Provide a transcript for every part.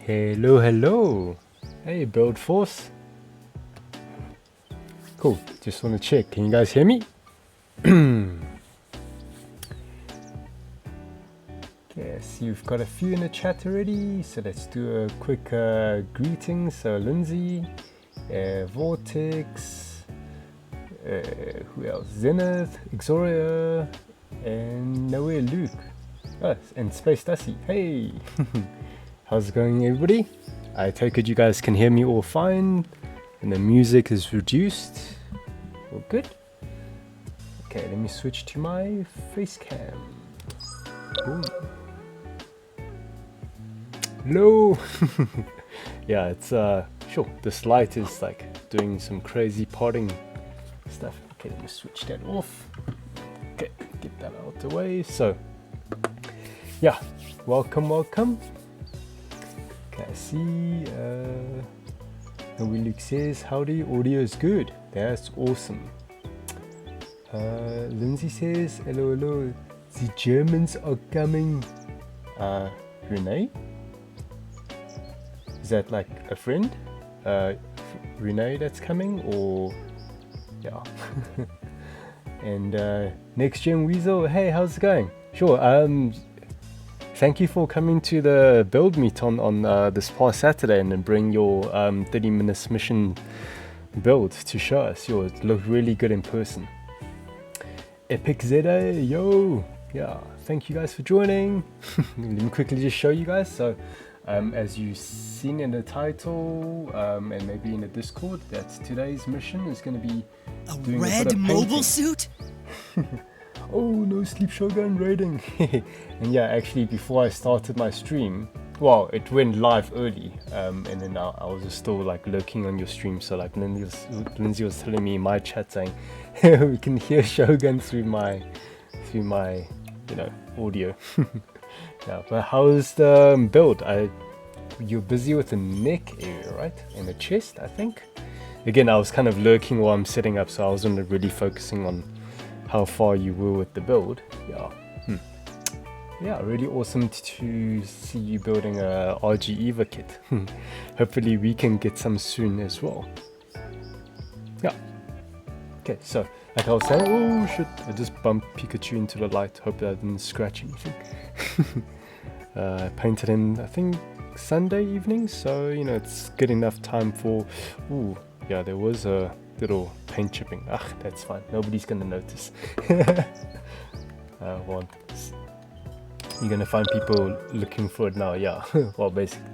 Hello, hello. Hey, Build Force. Cool. Just want to check. Can you guys hear me? Yes, you've got a few in the chat already. So let's do a quick greeting. So Lindsay, Vortex, who else? Zenith, Exoria, and Nowhere Luke. Oh, and Space Dusty. Hey! How's it going, everybody? I take it you guys can hear me all fine, and the music is reduced. All good? Okay, let me switch to my face cam. Boom. Hello! Yeah, it's sure, this light is like doing some crazy potting stuff. Okay, let me switch that off. Okay, get that out the way. So, yeah, welcome. Okay, I see. Luke says, howdy, audio is good. That's awesome. Lindsay says, hello. The Germans are coming. Renee? Is that like a friend? Renee that's coming? Or, yeah. And Next Gen Weasel, hey, how's it going? Sure, thank you for coming to the build meet on this past Saturday and then bring your 30 minutes mission build to show us. It looked really good in person. Epic ZA, yo! Yeah, thank you guys for joining. Let me quickly just show you guys. So, as you've seen in the title and maybe in the Discord, that today's mission is going to be doing a bit of mobile suit? Oh, no Sleep Shogun raiding. And yeah, actually before I started my stream, well, it went live early, and then I was just still like lurking on your stream. So like Lindsay was telling me in my chat saying we can hear Shogun through my audio. Yeah, but how's the build? You're busy with the neck area, right? And the chest, I think. Again, I was kind of lurking while I'm setting up, so I wasn't really focusing on how far you were with the build. Yeah, really awesome to see you building a RG Eva kit. Hopefully we can get some soon as well. Yeah. Okay, so like I was saying, oh shit, I just bumped Pikachu into the light. Hope that didn't scratch anything. I painted in, I think, Sunday evening, so it's good enough time for. Ooh, yeah, there was a little paint chipping. That's fine. Nobody's gonna notice. You're gonna find people looking for it now. Yeah. Well, basically,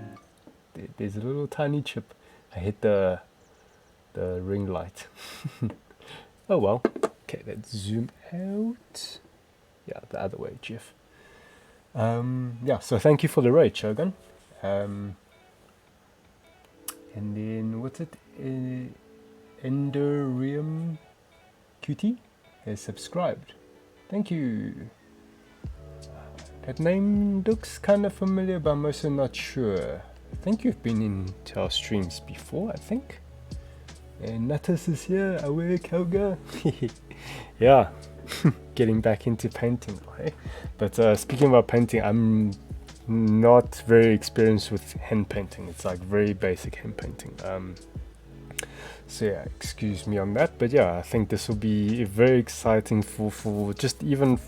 there's a little tiny chip. I hit the ring light. Oh well. Okay, let's zoom out. Yeah, the other way, Jeff. Yeah. So thank you for the raid, Shogun. And then what's it? Enderium QT has subscribed. Thank you. That name looks kind of familiar, but I'm also not sure. I think you've been into our streams before, I think. And Natus is here, away Kelga. Yeah, getting back into painting. Okay? But speaking about painting, I'm not very experienced with hand painting. It's like very basic hand painting. So yeah, excuse me on that. But yeah, I think this will be very exciting for just even,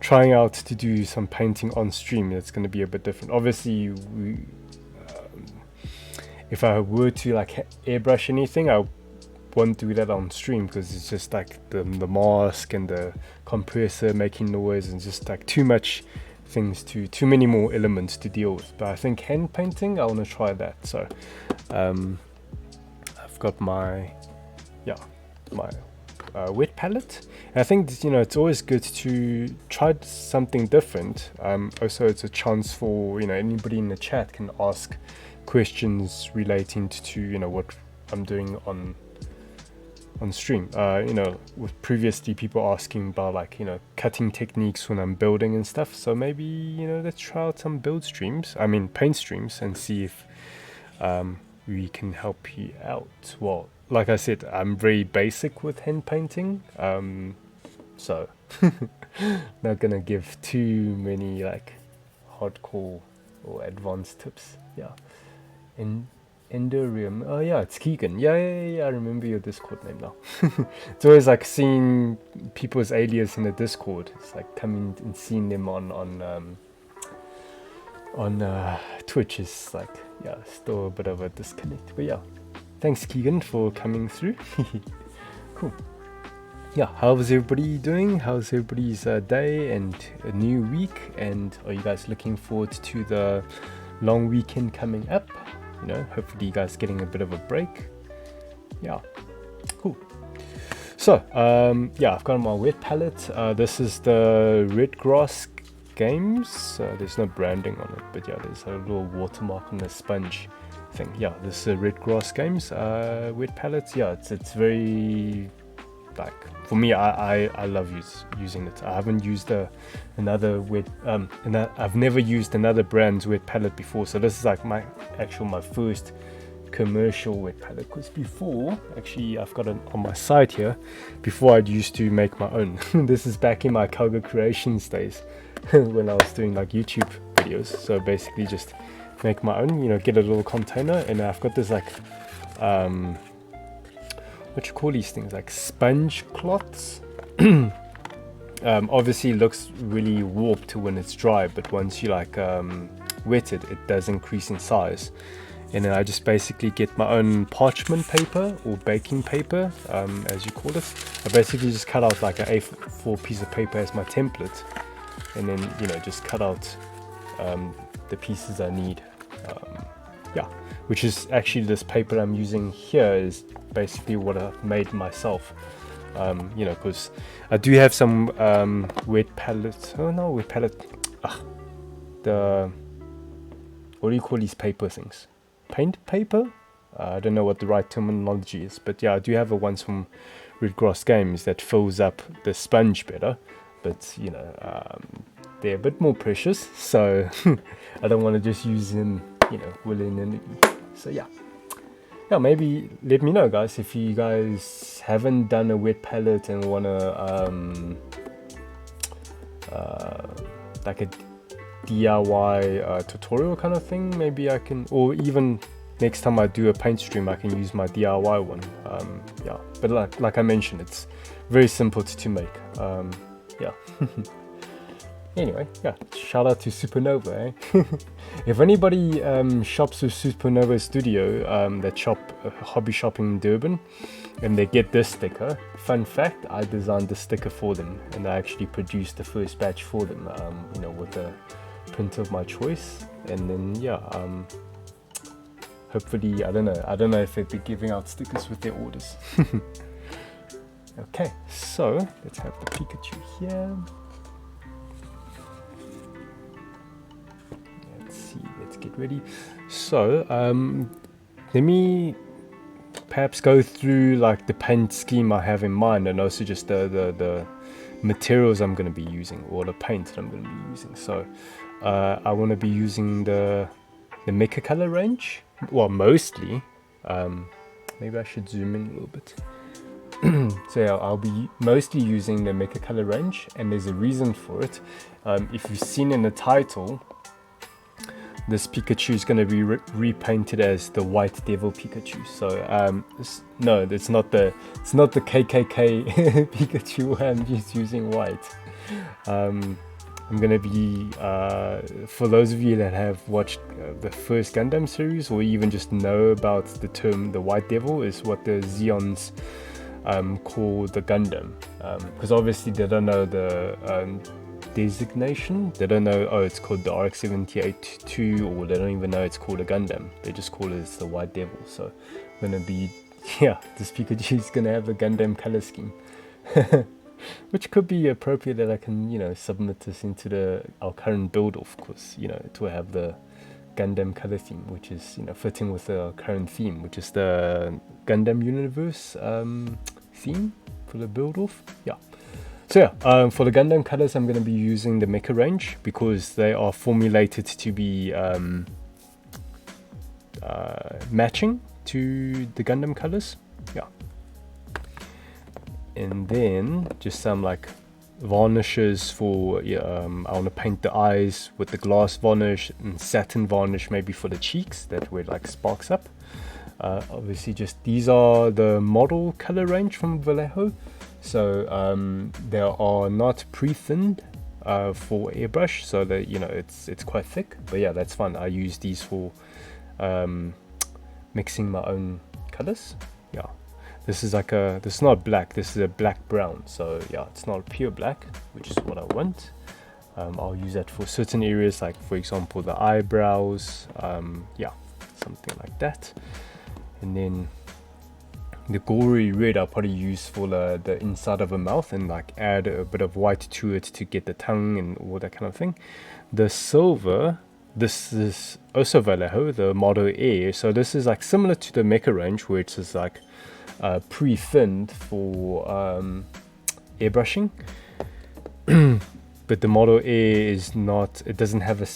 trying out to do some painting on stream. It's going to be a bit different. Obviously, if I were to like airbrush anything, I won't do that on stream because it's just like the mask and the compressor making noise and just like too much things, too many more elements to deal with. But I think hand painting, I want to try that. So I've got my wet palette. And I think it's always good to try something different. Also, it's a chance for anybody in the chat can ask questions relating to what I'm doing on stream. With previously people asking about like cutting techniques when I'm building and stuff. So maybe let's try out some build streams. I mean paint streams and see if we can help you out. Well, like I said, I'm very basic with hand painting, so not gonna give too many like hardcore or advanced tips. Yeah. Endorium. Oh yeah, it's Keegan. Yeah, I remember your Discord name now. It's always like seeing people's alias in the Discord. It's like coming and seeing them on Twitch is like, yeah, still a bit of a disconnect. But yeah, thanks Keegan for coming through. Cool. Yeah, how's everybody doing? How's everybody's day and a new week? And are you guys looking forward to the long weekend coming up? You know, hopefully you guys getting a bit of a break. Yeah, cool. So yeah, I've got my wet palette. This is the Red Grass Games. There's no branding on it, but yeah, there's a little watermark on the sponge thing. Yeah, this is a Red Grass Games wet palette. Yeah, it's very, like, for me, I love using it. I haven't used another wet I've never used another brand's wet palette before, so this is like my first commercial wet palette. Because before, actually, I've got it on my site here. Before, I'd used to make my own. This is back in my Kauga Creations days when I was doing like YouTube videos. So basically, just make my own. You know, get a little container, and I've got this like what you call these things, like sponge cloths. Obviously it looks really warped when it's dry, but once you like wet it, it does increase in size. And then I just basically get my own parchment paper or baking paper, as you call it. I basically just cut out like an A4 piece of paper as my template, and then, you know, just cut out the pieces I need. Yeah, which is actually this paper I'm using here is basically what I've made myself. You know, because I do have some wet palette. Oh no, wet palette. What do you call these paper things? Paint paper? I don't know what the right terminology is, but yeah, I do have a ones from Red Grass Games that fills up the sponge better, but you know, they're a bit more precious, so I don't want to just use them, you know, willy-nilly. So yeah, maybe let me know, guys, if you guys haven't done a wet palette and wanna like a DIY tutorial kind of thing. Maybe I can, or even next time I do a PaintStream, I can use my DIY one. Yeah, but like I mentioned, it's very simple to make. Yeah. Anyway, yeah, shout out to Supernova, eh? If anybody shops with Supernova Studio, that shop hobby shopping in Durban, and they get this sticker, fun fact, I designed the sticker for them, and I actually produced the first batch for them, you know, with a print of my choice. And then yeah, hopefully, I don't know if they'd be giving out stickers with their orders. Okay, so let's have the Pikachu here. Let's get ready. So let me perhaps go through like the paint scheme I have in mind, and also just the materials I'm going to be using, or the paint that I'm going to be using. So I want to be using the Mecha color range, well, mostly. Maybe I should zoom in a little bit. So yeah, I'll be mostly using the Mecha color range, and there's a reason for it. If you've seen in the title, this Pikachu is going to be repainted as the White Devil Pikachu. So no, it's not the KKK Pikachu. I'm just using white. I'm going to be, for those of you that have watched the first Gundam series, or even just know about the term the White Devil, is what the Zeons call the Gundam, because obviously they don't know the designation. They don't know, oh, it's called the RX-78-2, or they don't even know it's called a Gundam. They just call it the White Devil. So I'm gonna be, yeah, this Pikachu is gonna have a Gundam color scheme. Which could be appropriate that I can, you know, submit this into our current build, of course, you know, to have the Gundam color theme, which is, you know, fitting with the current theme, which is the Gundam Universe theme for the build off. Yeah. So yeah, for the Gundam colors, I'm going to be using the Mecha range, because they are formulated to be matching to the Gundam colors. Yeah. And then just some like varnishes for, I want to paint the eyes with the glass varnish and satin varnish maybe for the cheeks, that way it like sparks up. Obviously just these are the model color range from Vallejo, so they are not pre-thinned for airbrush, so that it's quite thick, but yeah, that's fun. I use these for mixing my own colors. Yeah, this is like this is not black, this is a black brown, so yeah, it's not pure black, which is what I want. I'll use that for certain areas, like for example the eyebrows, yeah, something like that. And then the gory red I'll probably use for the inside of a mouth, and like add a bit of white to it to get the tongue and all that kind of thing. The silver, this is also Vallejo, the Model Air, so this is like similar to the Mecha range, where it's just like pre-thinned for airbrushing. But the Model Air is not, it doesn't have a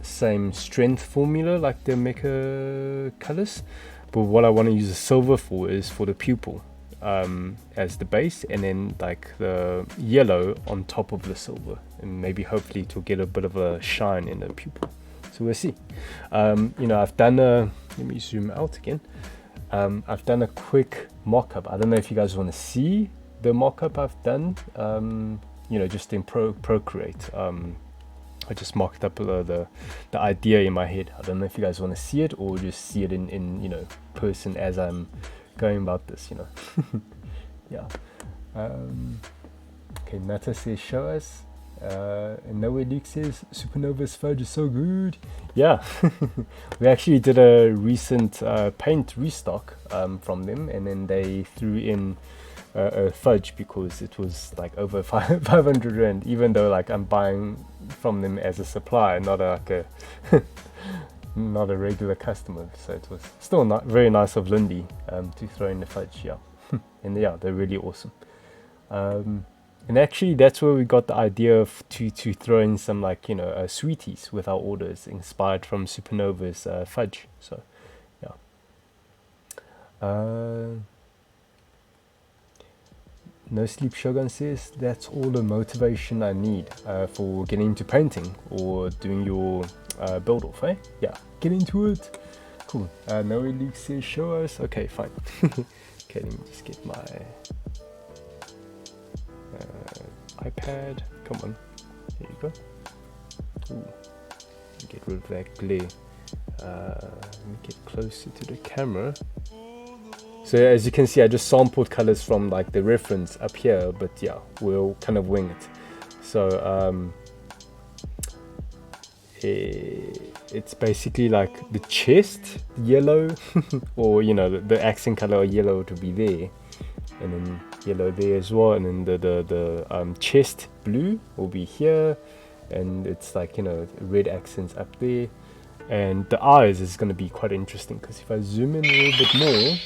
same strength formula like the Mecha colors. But what I want to use the silver for is for the pupil as the base, and then like the yellow on top of the silver, and maybe hopefully to get a bit of a shine in the pupil. So we'll see. I've done a, let me zoom out again. I've done a quick mock-up. I don't know if you guys want to see the mock-up I've done, just in Procreate. I just mocked up the idea in my head. I don't know if you guys want to see it or just see it in person as I'm going about this, Yeah. Okay, Nata says show us. And Nowhere Luke says Supernova's fudge is so good. Yeah. We actually did a recent paint restock from them, and then they threw in a fudge because it was like over 500 Rand, even though like I'm buying from them as a supplier, not not a regular customer. So it was still not very nice of Lindy to throw in the fudge. Yeah. And yeah, they're really awesome. And actually that's where we got the idea to throw in some like sweeties with our orders, inspired from Supernova's fudge. So yeah. No Sleep Shogun says that's all the motivation I need for getting into painting or doing your build off, eh? Yeah, get into it. Cool. No Luke says show us. Okay, fine. Okay, let me just get my iPad. Come on, there you go. Ooh, get rid of that glare. Let me get closer to the camera. So as you can see, I just sampled colors from like the reference up here, but yeah, we'll kind of wing it. So it's basically like the chest yellow, or the accent color yellow to be there, and then yellow there as well, and then the chest blue will be here, and it's like red accents up there, and the eyes is going to be quite interesting because if I zoom in a little bit more.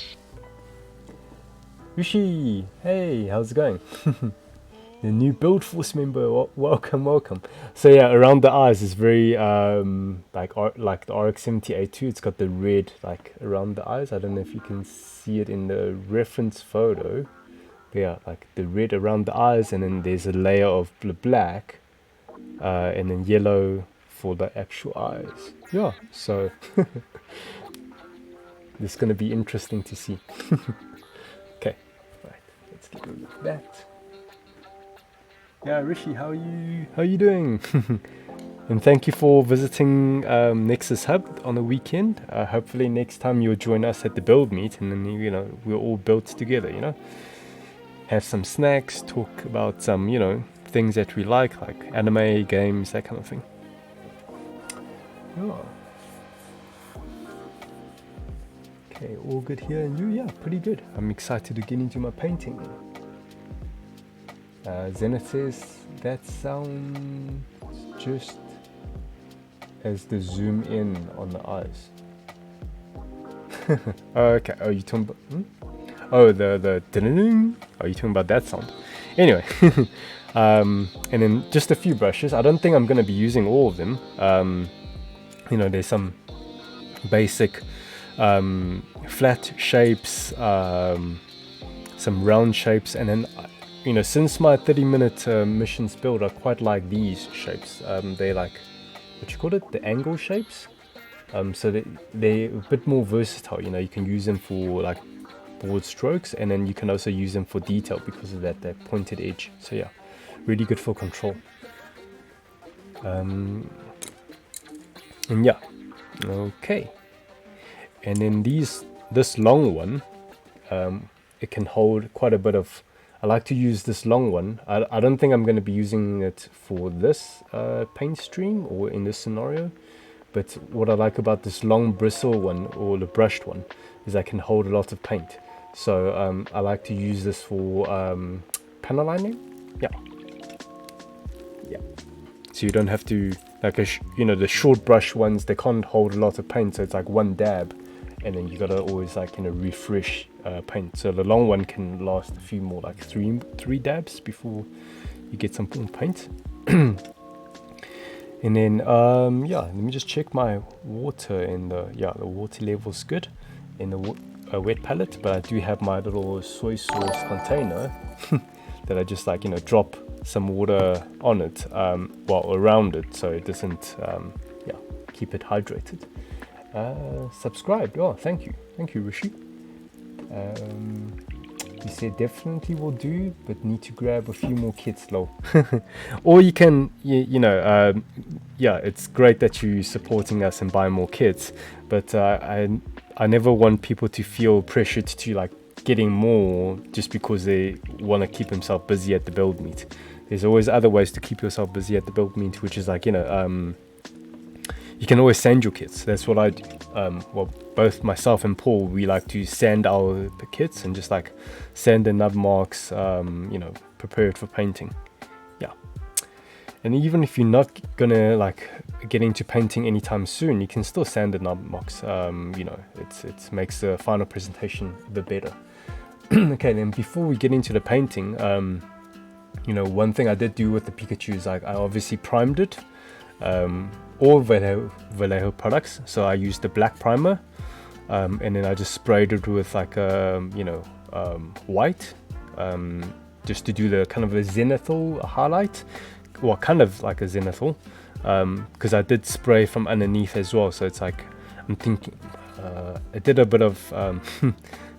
Rishi, hey, how's it going? The new Build Force member, welcome. So yeah, around the eyes is very like the RX 70A2. It's got the red like around the eyes. I don't know if you can see it in the reference photo. But yeah, like the red around the eyes, and then there's a layer of black, and then yellow for the actual eyes. Yeah, so this is gonna be interesting to see. Okay, right, let's get rid of that. Yeah, Rishi, how are you doing? And thank you for visiting Nexus Hub on the weekend. Hopefully next time you'll join us at the build meet, and then we're all built together. Have some snacks, talk about some things that we like anime, games, that kind of thing. Oh. Okay, all good here, and you? Yeah, pretty good. I'm excited to get into my painting. Zenith says that sounds just as the zoom in on the eyes. Okay, are you talking about? Oh, the ding. Are you talking about that sound? Anyway, and then just a few brushes. I don't think I'm going to be using all of them. There's some basic flat shapes, some round shapes, and then you know, since my 30-minute missions build, I quite like these shapes. They're like, what you call it, the angle shapes. So they're a bit more versatile. You know, you can use them for like broad strokes, and then you can also use them for detail because of that pointed edge. So yeah, really good for control. And yeah, okay. And then this long one, it can hold quite a bit of. I like to use this long one. I don't think I'm going to be using it for this PaintStream or in this scenario. But what I like about this long bristle one, or the brushed one, is I can hold a lot of paint. So I like to use this for panel lining. Yeah. So you don't have to, like, you know, the short brush ones, they can't hold a lot of paint. So it's like one dab, and then you gotta always, like, you know, refresh paint. So the long one can last a few more, like three dabs before you get some paint. And then yeah, let me just check my water, and the water level's good in the wet palette, but I do have my little soy sauce container that I just, like, you know, drop some water on it, well, around it, so it doesn't keep it hydrated. Subscribed. Oh, thank you Rishi. You said definitely will do, but need to grab a few more kits, lol. Or you can, you know, yeah, it's great that you're supporting us and buying more kits, but I never want people to feel pressured to, like, getting more just because they want to keep themselves busy at the build meet. There's always other ways to keep yourself busy at the build meet, which is, like, you know, you can always sand your kits. That's what I do. Well, both myself and Paul, we like to sand the kits and just, like, sand the nub marks, you know, prepare it for painting. Yeah. And even if you're not gonna, like, get into painting anytime soon, you can still sand the nub marks. You know, it makes the final presentation a bit better. Okay, then before we get into the painting, you know, one thing I did do with the Pikachu is, like, I obviously primed it. All Vallejo products, so I used the black primer, and then I just sprayed it with, like, you know, white, just to do the kind of a zenithal highlight, well, kind of like a zenithal, because I did spray from underneath as well. So it's like, I'm thinking, I did a bit of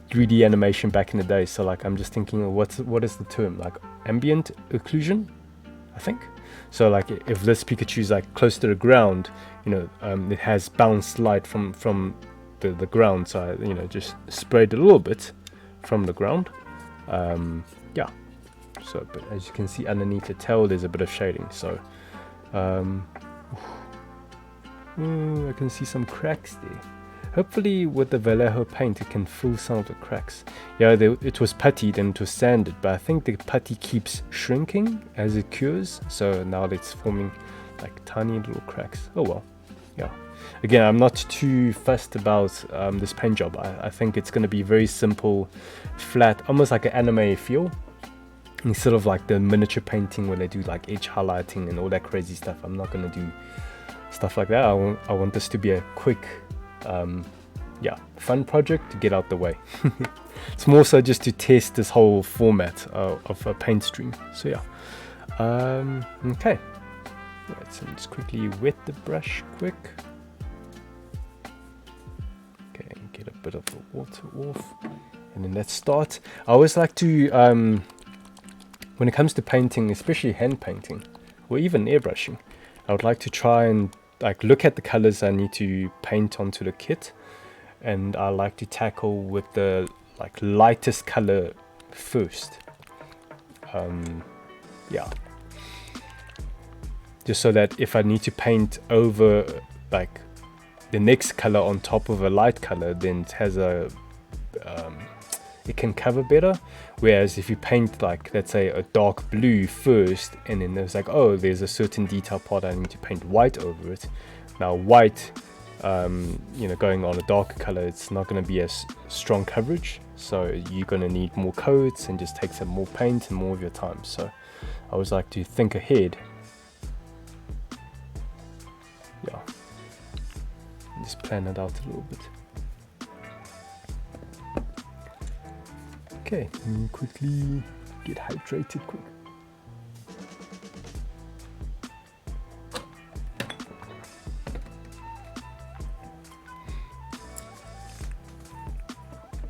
3D animation back in the day, so, like, I'm just thinking, what is the term, like ambient occlusion, I think. So, like, if this Pikachu is, like, close to the ground, you know, it has bounced light from the ground. So I, you know, just sprayed a little bit from the ground. Yeah. So, but as you can see underneath the tail, there's a bit of shading. So, I can see some cracks there. Hopefully with the Vallejo paint it can fill some of the cracks. Yeah, it was puttied and it was sanded, but I think the putty keeps shrinking as it cures, so now it's forming, like, tiny little cracks. Oh well. Yeah, again, I'm not too fussed about this paint job. I think it's going to be very simple, flat, almost like an anime feel, instead of, like, the miniature painting where they do, like, edge highlighting and all that crazy stuff. I'm not going to do stuff like that. I want this to be a quick, yeah, fun project to get out the way. It's more so just to test this whole format of a PaintStream. So yeah, okay. Right, so just quickly wet the brush quick. Okay, and get a bit of the water off, and then let's start. I always like to, when it comes to painting, especially hand painting or even airbrushing, I would like to try and, like, look at the colors I need to paint onto the kit, and I like to tackle with the, like, lightest color first. Yeah, just so that if I need to paint over, like, the next color on top of a light color, then it has a it can cover better. Whereas if you paint, like, let's say a dark blue first, and then there's, like, oh, there's a certain detail part I need to paint white over it. Now white, you know, going on a darker color, it's not going to be as strong coverage, so you're going to need more coats and just take some more paint and more of your time. So I always like to think ahead. Yeah, just plan it out a little bit. Okay, quickly Get hydrated quick.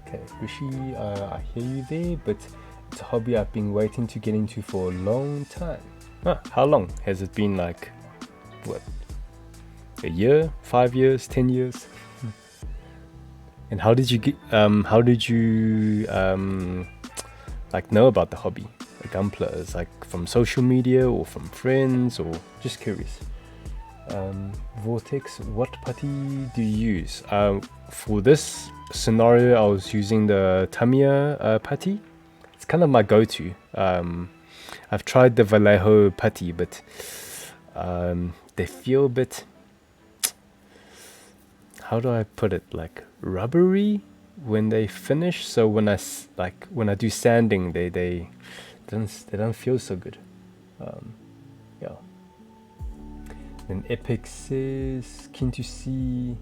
Okay, Rishi, I hear you there, but it's a hobby I've been waiting to get into for a long time. How long? Has it been like, what? A year? 5 years? 10 years? And how did you get, like know about the hobby, the Gunpla? Is like from social media or from friends, or just curious? Vortex, what putty do you use? For this scenario, I was using the Tamiya putty. It's kind of my go-to. I've tried the Vallejo putty, but they feel a bit, how do I put it, like rubbery when they finish. So when I do sanding, they don't feel so good. Yeah. Then Epic says, keen to see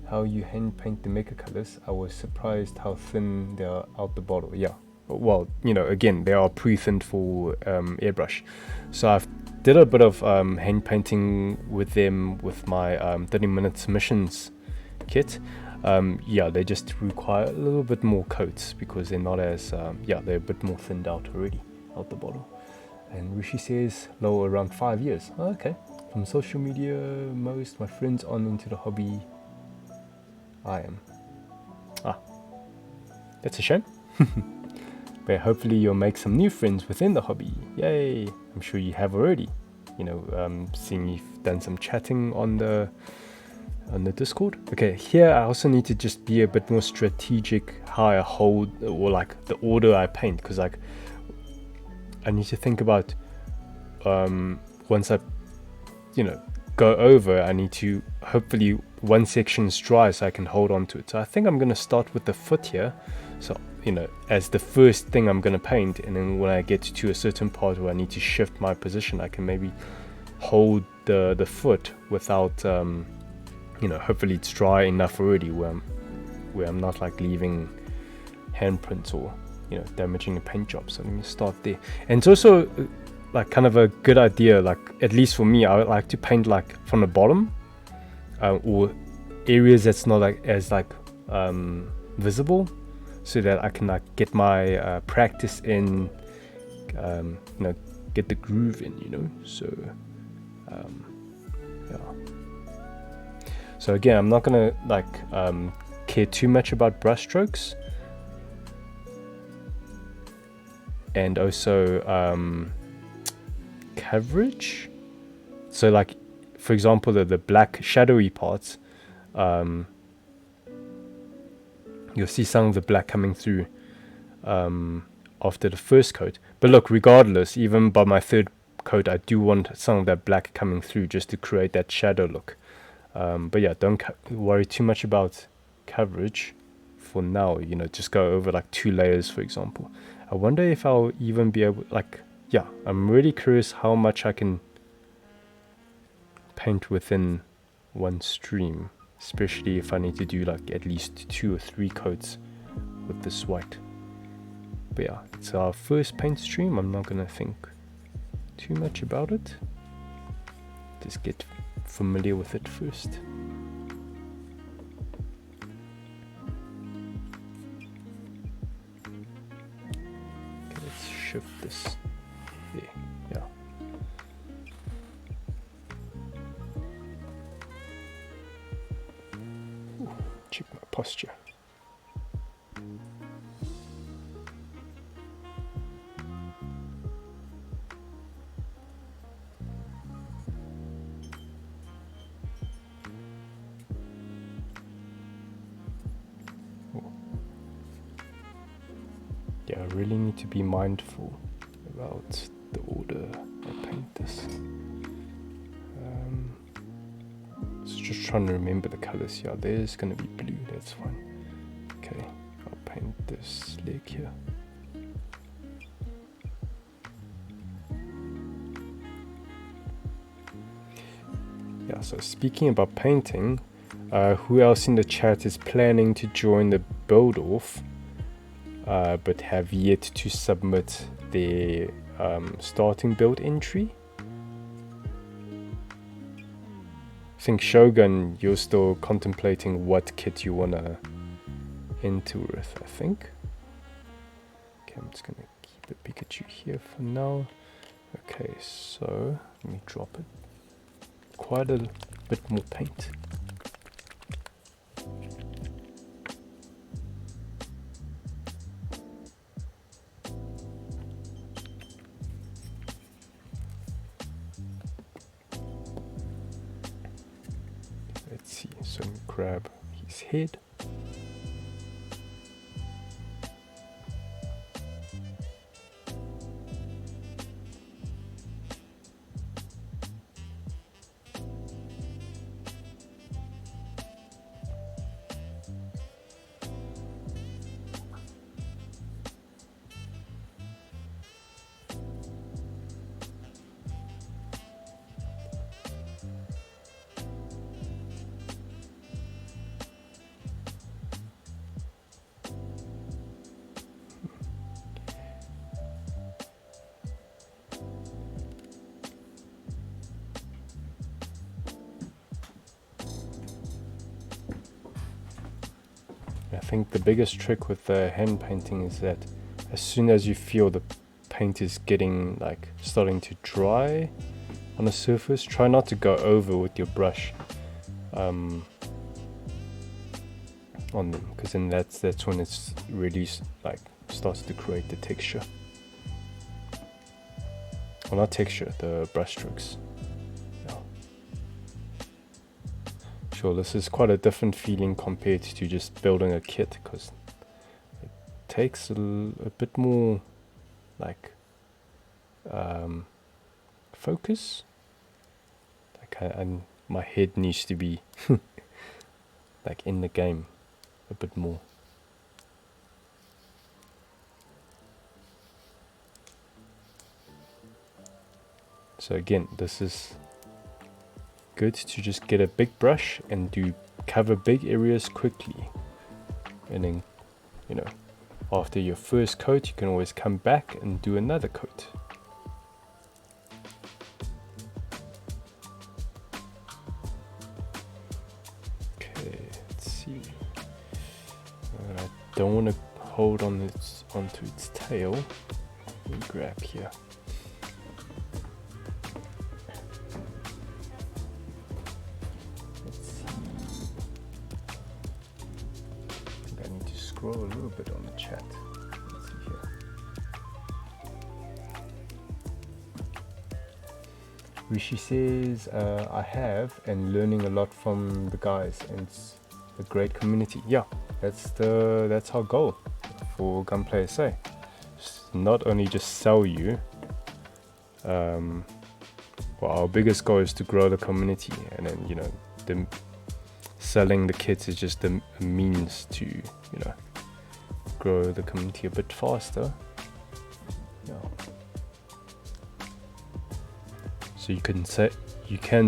how you hand paint the maker colors. I was surprised how thin they are out the bottle. Yeah, well, you know, again, they are pre-thinned for airbrush. So I've did a bit of hand painting with them with my 30-minute submissions kit. Yeah, they just require a little bit more coats because they're not as they're a bit more thinned out already out the bottle. And Rishi says low around 5 years. Oh, okay. From social media, most my friends aren't into the hobby. I am. That's a shame. But hopefully you'll make some new friends within the hobby. Yay! I'm sure you have already. You know, seeing you've done some chatting on the Discord. Okay, here I also need to just be a bit more strategic how I hold, or like the order I paint, because like I need to think about once I, you know, go over, I need to hopefully one section's dry so I can hold on to it. So I think I'm going to start with the foot here, so you know, as the first thing I'm going to paint, and then when I get to a certain part where I need to shift my position, I can maybe hold the foot without you know, hopefully it's dry enough already where I'm not like leaving handprints or, you know, damaging the paint job. So let me start there. And it's also like kind of a good idea, like at least for me, I would like to paint like from the bottom or areas that's not like as like visible, so that I can like get my practice in, you know, get the groove in, you know. So yeah. So again, I'm not gonna like care too much about brush strokes, and also coverage. So like, for example, the black shadowy parts, you'll see some of the black coming through after the first coat. But look, regardless, even by my third coat, I do want some of that black coming through just to create that shadow look. But yeah, don't worry too much about coverage for now. You know, just go over like 2 layers, for example. I wonder if I'll even be able, like, yeah, I'm really curious how much I can paint within one stream, especially if I need to do like at least 2 or 3 coats with this white. But yeah, it's our first paint stream. I'm not gonna think too much about it. Just get familiar with it first. Okay, let's shift this there. Yeah. Ooh, check my posture. Yeah, I really need to be mindful about the order I paint this. So just trying to remember the colors. Yeah, there's gonna be blue, that's fine. Okay, I'll paint this leg here. Yeah, so speaking about painting, who else in the chat is planning to join the build off? but have yet to submit their starting build entry. I think Shogun, you're still contemplating what kit you want to enter with, I think. Okay, I'm just going to keep the Pikachu here for now. Okay, so let me drop it. Quite a bit more paint. Let's see, so we grab his head. I think the biggest trick with the hand painting is that as soon as you feel the paint is getting like starting to dry on a surface, try not to go over with your brush on them, because then that's when it's really like starts to create the texture. Well, not texture, the brush strokes. Sure, this is quite a different feeling compared to just building a kit, because it takes a bit more like focus. Like my head needs to be like in the game a bit more. So again, this is good to just get a big brush and cover big areas quickly, and then, you know, after your first coat you can always come back and do another coat. Okay, let's see. I don't want to hold on onto its tail. Let me grab here. Scroll a little bit on the chat. Let's see here. Rishi says, I have, and learning a lot from the guys, and it's a great community. Yeah, that's our goal for Gunpla SA. Not only just sell you, well, our biggest goal is to grow the community, and then, you know, selling the kits is just a means to, you know, grow the community a bit faster. Yeah. So you can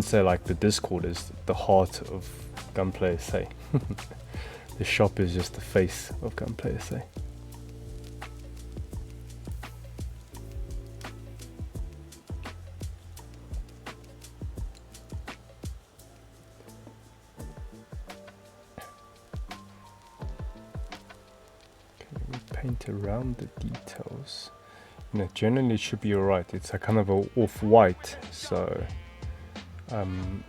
say like the Discord is the heart of Gunpla SA. The shop is just the face of Gunpla SA. Paint around the details. You know, generally it should be alright. It's a kind of a off-white, so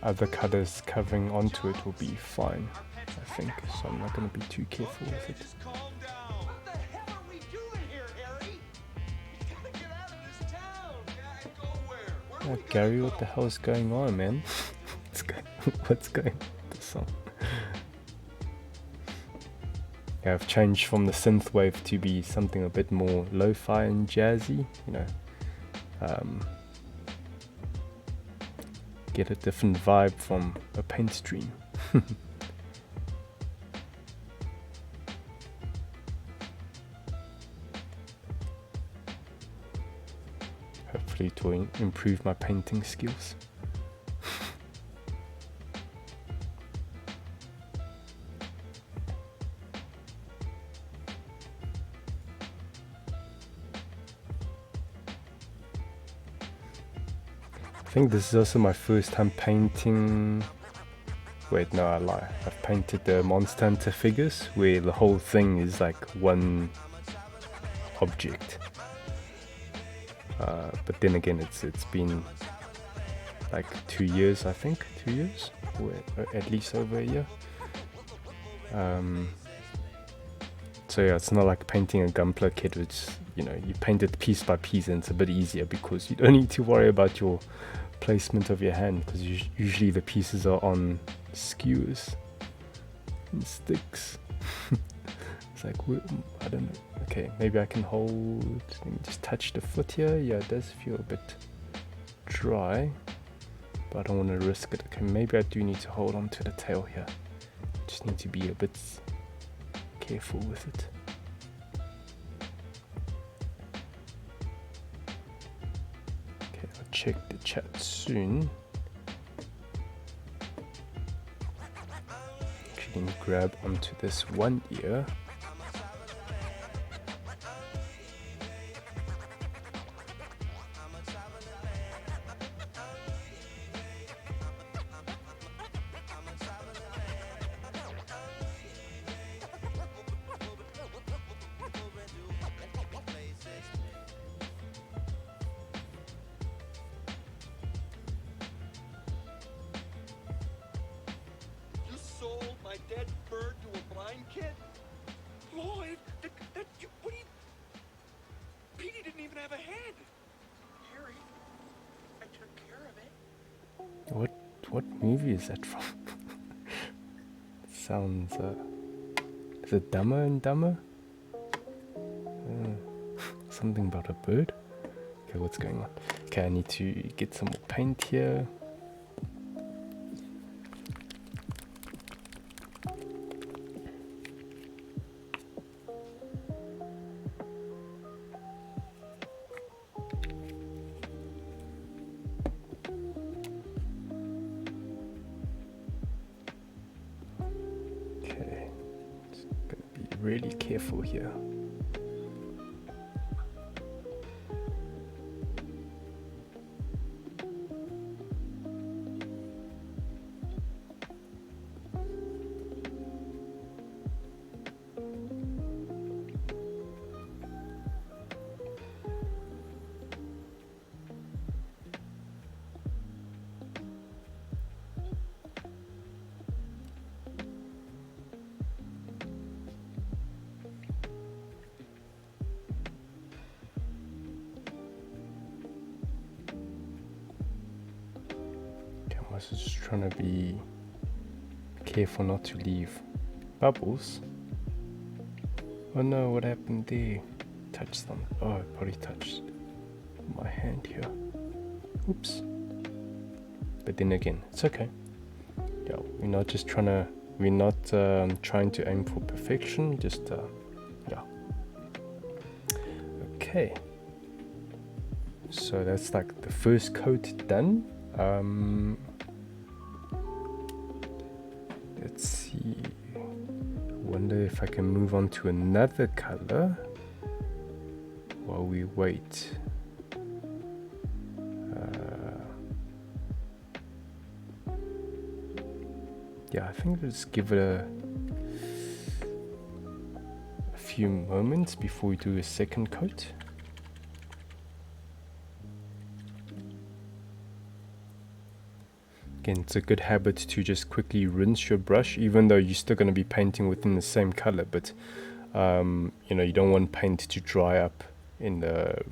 other colors covering onto it will be fine, I think. So I'm not going to be too careful with it. Oh, Gary, what the hell is going on, man? What's going on with the song? Yeah, I've changed from the synthwave to be something a bit more lo-fi and jazzy, you know. Get a different vibe from a PaintStream. Hopefully to improve my painting skills. think this is also my first time painting. Wait, no, I lie. I've painted the Monster Hunter figures where the whole thing is like one object. But then again, it's been like 2 years, I think. 2 years, or at least over a year. So yeah, it's not like painting a Gunpla kit, which, you know, you paint it piece by piece, and it's a bit easier because you don't need to worry about your placement of your hand, because usually the pieces are on skewers and sticks. It's like, I don't know. Okay, maybe I can hold. Let me just touch the foot here. Yeah, it does feel a bit dry, but I don't want to risk it. Okay, maybe I do need to hold on to the tail here. Just need to be a bit careful with it. Okay, I'll check the chat soon. Actually, grab onto this one ear. Dead bird to a blind kid? Lloyd, what do you... Petey didn't even have a head. Harry, I took care of it. What movie is that from? Sounds, is it Dumber and Dumber? Something about a bird? Okay, what's going on? Okay, I need to get some more paint here. Really careful here. I was just trying to be careful not to leave bubbles. Oh no, what happened there? Touched them. Oh, I probably touched my hand here. Oops. But then again, it's okay. Yeah, we're not trying to aim for perfection, just yeah. Okay. So that's like the first coat done. Let's see. Wonder if I can move on to another color while we wait. Yeah, I think let's give it a few moments before we do a second coat. Again, it's a good habit to just quickly rinse your brush, even though you're still going to be painting within the same color, but you know, you don't want paint to dry up in the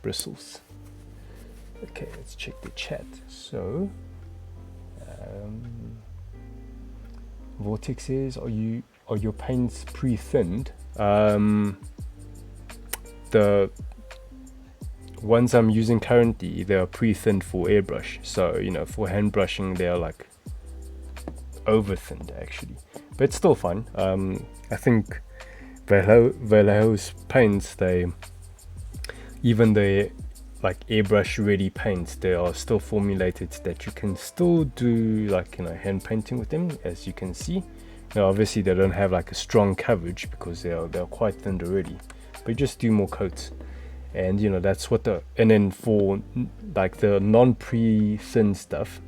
bristles. Okay, let's check the chat. So Vortex says, are your paints pre-thinned? The ones I'm using currently, they are pre-thinned for airbrush. So, you know, for hand brushing, they are like over-thinned actually. But it's still fine. I think Vallejo's paints, even the like airbrush ready paints, they are still formulated that you can still do like, you know, hand painting with them, as you can see. Now obviously they don't have like a strong coverage because they're quite thinned already, but just do more coats And you know, that's what and then for like the non-pre-thin stuff,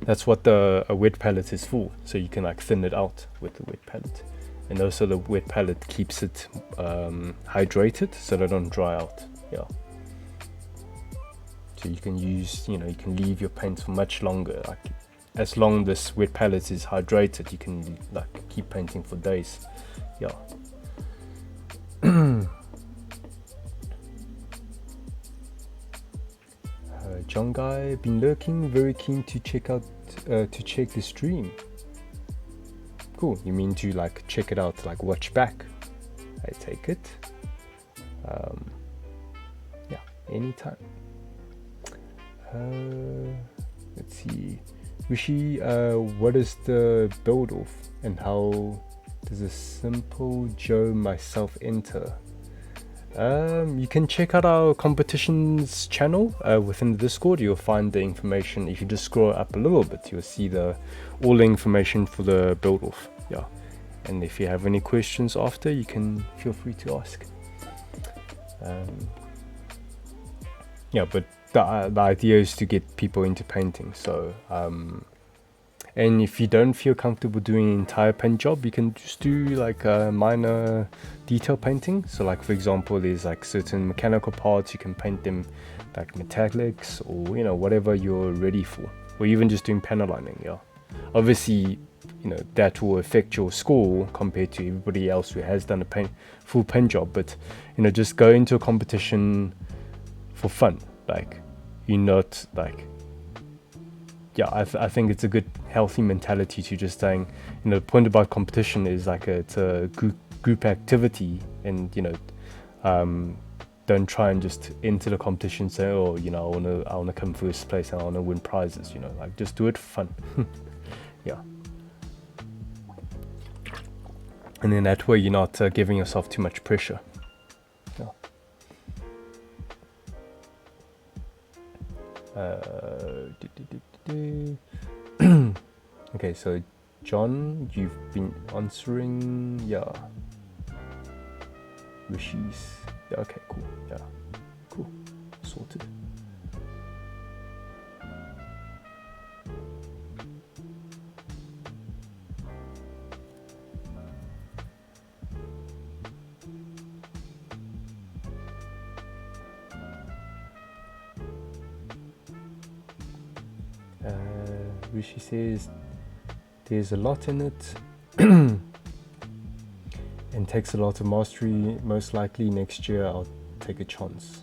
that's what a wet palette is for. So you can like thin it out with the wet palette. And also the wet palette keeps it hydrated so they don't dry out. Yeah. So you can use, you know, you can leave your paints for much longer. Like as long as this wet palette is hydrated, you can like keep painting for days. Yeah. John Guy, been lurking, very keen to check out to check the stream. Cool. You mean to like check it out, like watch back? I take it. Yeah, anytime. Let's see. Rishi, what is the build off and how does a simple Joe myself enter? You can check out our competitions channel within the Discord. You'll find the information. If you just scroll up a little bit, you'll see all the information for the build off. Yeah, and if you have any questions after, you can feel free to ask. Yeah, but the idea is to get people into painting. So and if you don't feel comfortable doing an entire paint job, you can just do like a minor detail painting. So like for example, there's like certain mechanical parts, you can paint them like metallics or, you know, whatever you're ready for, or even just doing panel lining. Yeah, obviously, you know, that will affect your score compared to everybody else who has done a full paint job. But, you know, just go into a competition for fun. Like, you're not like, yeah, I think it's a good healthy mentality to just saying, you know, the point about competition is like it's a group activity, and, you know, don't try and just enter the competition saying, oh, you know, I wanna come first place and I wanna win prizes. You know, like just do it for fun. Yeah, and then that way you're not giving yourself too much pressure. Yeah. Okay, so John, you've been answering, yeah. Rishi's, yeah, okay, cool, yeah, cool, sorted. Rishi says there's a lot in it and takes a lot of mastery. Most likely next year I'll take a chance.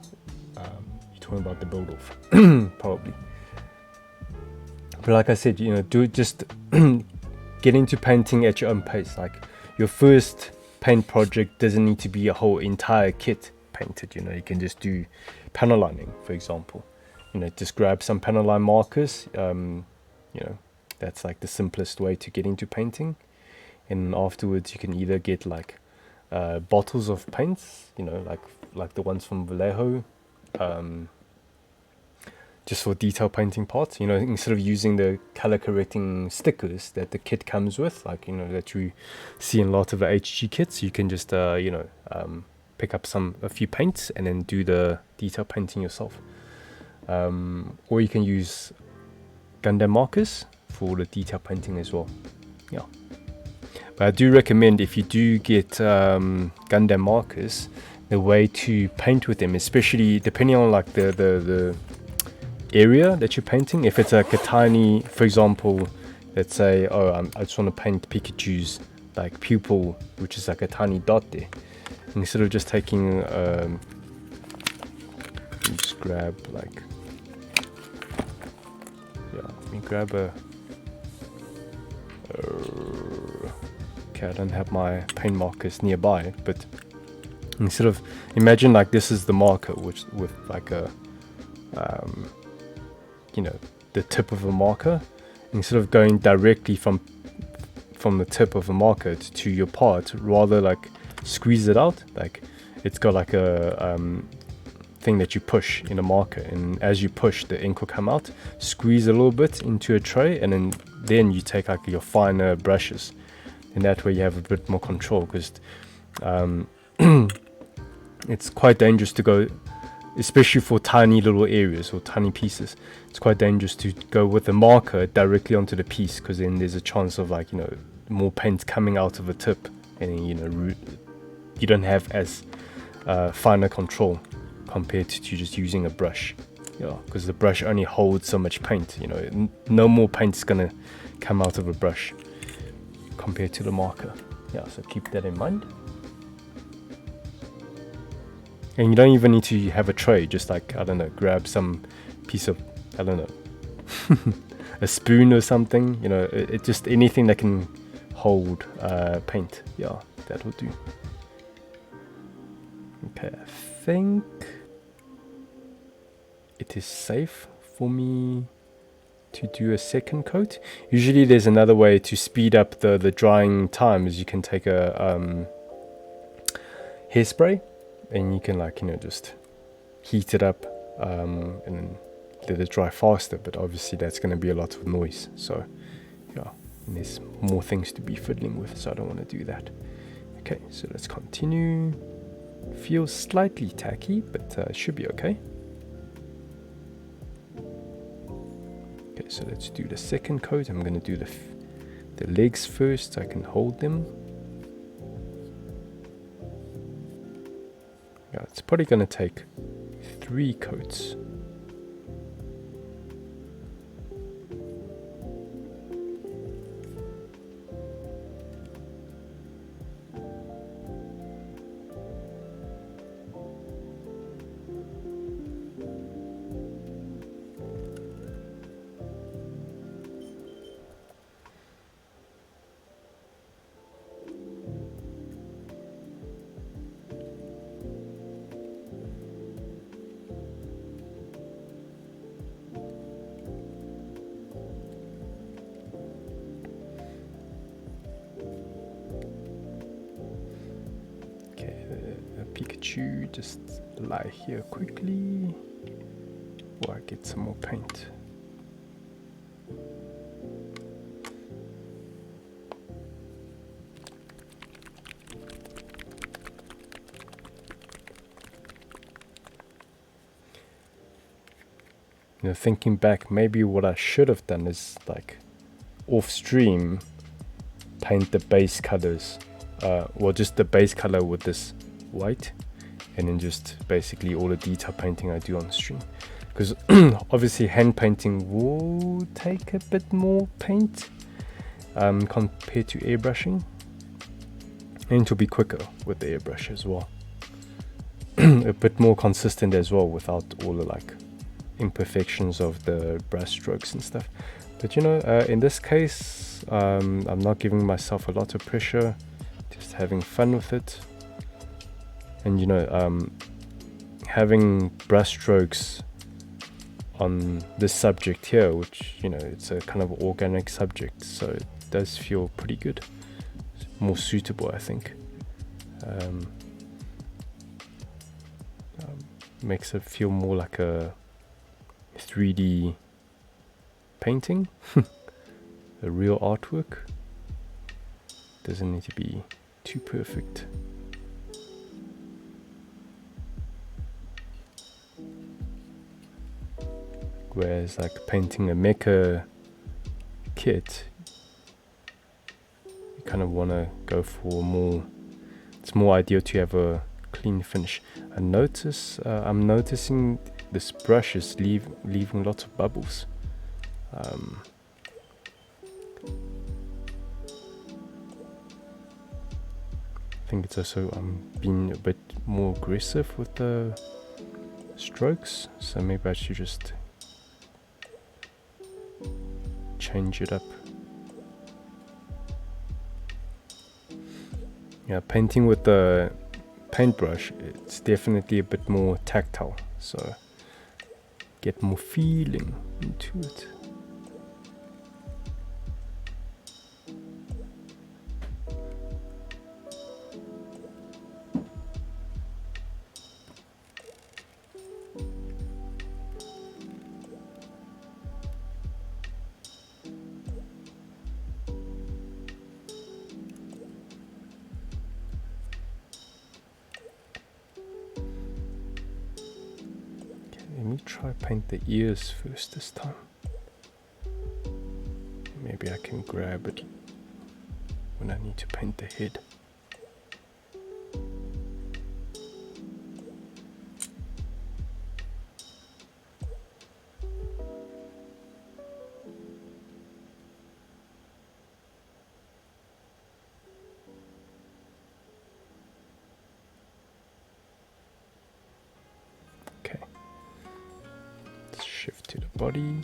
You're talking about the build off. Probably. But like I said, you know, do it, just get into painting at your own pace. Like your first paint project doesn't need to be a whole entire kit painted. You know, you can just do panel lining, for example. You know, just grab some panel line markers. You know, that's like the simplest way to get into painting. And afterwards you can either get like bottles of paints, you know, like the ones from Vallejo, just for detail painting parts, you know, instead of using the color correcting stickers that the kit comes with, like, you know, that you see in a lot of the HG kits. You can just you know, pick up a few paints and then do the detail painting yourself. Or you can use Gundam markers for the detail painting as well. Yeah, but I do recommend, if you do get Gundam markers, the way to paint with them, especially depending on like the area that you're painting. If it's like a tiny, for example, let's say, oh, I just want to paint Pikachu's like pupil, which is like a tiny dot there. Instead of just taking just grab like, yeah, let me grab a okay, I don't have my paint markers nearby, but instead of, imagine like this is the marker, which with like a you know, the tip of a marker. Instead of going directly from the tip of a marker to your part, rather like squeeze it out. Like it's got like a thing that you push in a marker, and as you push, the ink will come out. Squeeze a little bit into a tray, and then you take like your finer brushes, and that way you have a bit more control. Because it's quite dangerous to go, especially for tiny little areas or tiny pieces. It's quite dangerous to go with a marker directly onto the piece, because then there's a chance of, like, you know, more paint coming out of the tip, and, you know, you don't have as finer control compared to just using a brush. Yeah, because the brush only holds so much paint. You know, no more paint is gonna come out of a brush compared to the marker. Yeah, so keep that in mind. And you don't even need to have a tray. Just, like, I don't know, grab some piece of, I don't know, a spoon or something. You know, it just anything that can hold paint. Yeah, that will do. Okay, I think it is safe for me to do a second coat. Usually there's another way to speed up the drying time, is you can take a hairspray, and you can, like, you know, just heat it up and then let it dry faster, but obviously that's going to be a lot of noise. So yeah, and there's more things to be fiddling with, so I don't want to do that. Okay, so let's continue. Feels slightly tacky, but it should be okay. Okay, so let's do the second coat. I'm going to do the legs first, so I can hold them. Yeah, it's probably going to take 3 coats. Pikachu, just lie here quickly while I get some more paint. You know, thinking back, maybe what I should have done is, like, off stream, paint the base colors, well, just the base color with this white, and then just basically all the detail painting I do on stream, because obviously hand painting will take a bit more paint compared to airbrushing, and it will be quicker with the airbrush as well. A bit more consistent as well, without all the, like, imperfections of the brush strokes and stuff. But, you know, in this case, I'm not giving myself a lot of pressure, just having fun with it. And, you know, having brush strokes on this subject here, which, you know, it's a kind of organic subject, so it does feel pretty good. It's more suitable, I think. Makes it feel more like a 3D painting, a real artwork. Doesn't need to be too perfect. Whereas, like, painting a mecha kit, you kind of want to go for more, it's more ideal to have a clean finish. I'm noticing this brush is leaving lots of bubbles. I think it's also being a bit more aggressive with the strokes, so maybe I should just change it up. Yeah, painting with the paintbrush, it's definitely a bit more tactile, so get more feeling into it. me try paint the ears first this time. Maybe I can grab it when I need to paint the head. Okay, let's shift to the body.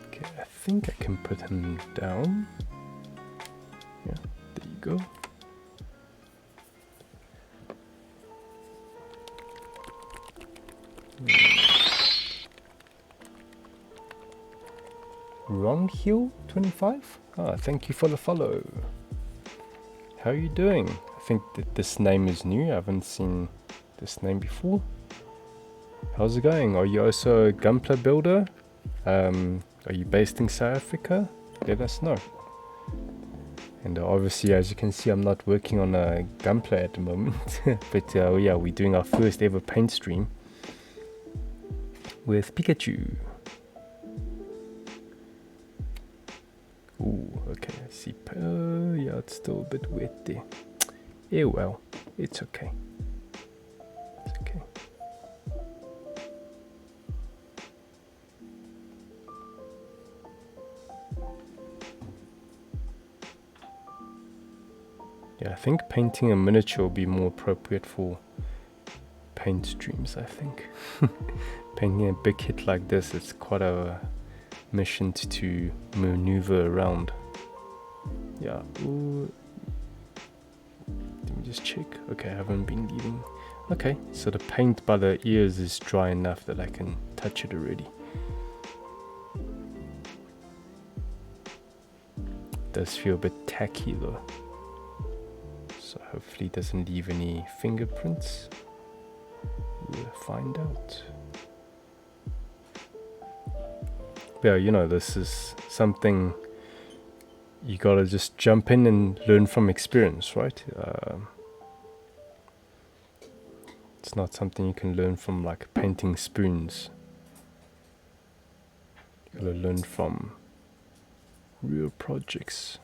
Okay, I think I can put him down. Yeah, there you go. Ron Hill 25? Ah, thank you for the follow. How are you doing? I think that this name is new. I haven't seen this name before. How's it going? Are you also a Gunpla builder? Are you based in South Africa? Let us know. And obviously, as you can see, I'm not working on a Gunpla at the moment. But yeah, we're doing our first ever PaintStream with Pikachu. Ooh, okay, I see. Yeah, it's still a bit wet there. Yeah, well, it's okay. It's okay. Yeah, I think painting a miniature will be more appropriate for paint streams, I think. Painting a big hit like this, it's quite a mission to maneuver around. Yeah, ooh. Let me just check. Okay, I haven't been leaving. Okay, so the paint by the ears is dry enough that I can touch it already. It does feel a bit tacky though. So hopefully it doesn't leave any fingerprints. We'll find out. Yeah, you know, this is something you gotta just jump in and learn from experience, right? It's not something you can learn from like painting spoons. You gotta learn from real projects.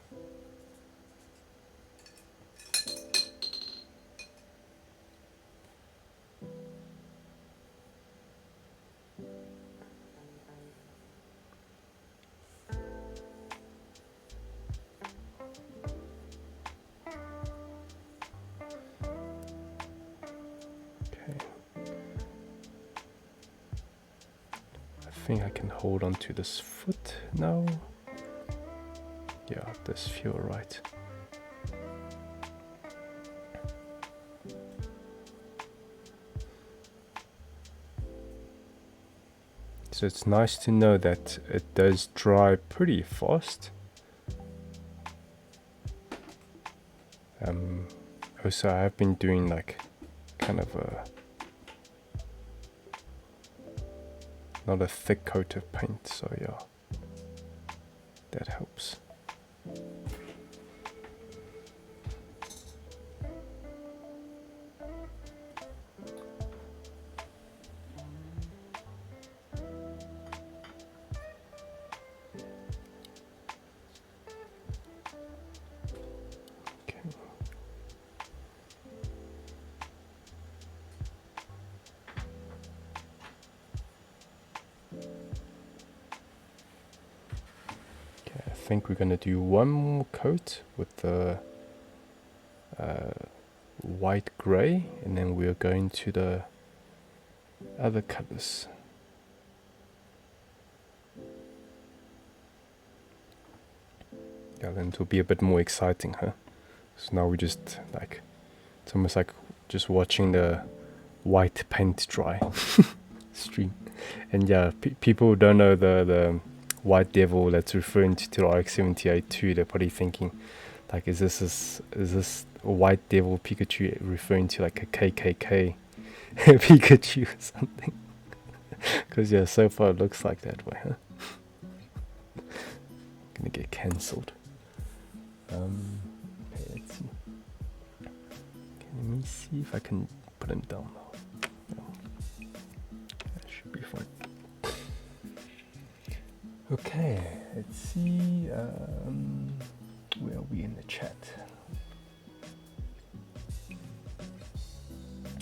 I think I can hold on to this foot now. Yeah, it does feel right. So it's nice to know that it does dry pretty fast. Also I have been doing like kind of a not a thick coat of paint, so yeah, that helps. I think we're going to do one more coat with the white gray, and then we're going to the other colors. Yeah, then it will be a bit more exciting, huh? So now we just like, it's almost like just watching the white paint dry stream. And yeah, people who don't know the white devil that's referring to the RX-78 too, they're probably thinking, like, is this a white devil Pikachu referring to like a KKK Pikachu or something? Because yeah, so far it looks like that way, huh? Gonna get cancelled. Okay, let's see. Okay, let me see if I can put him down now. No. That should be fine. Okay, let's see. Where are we in the chat?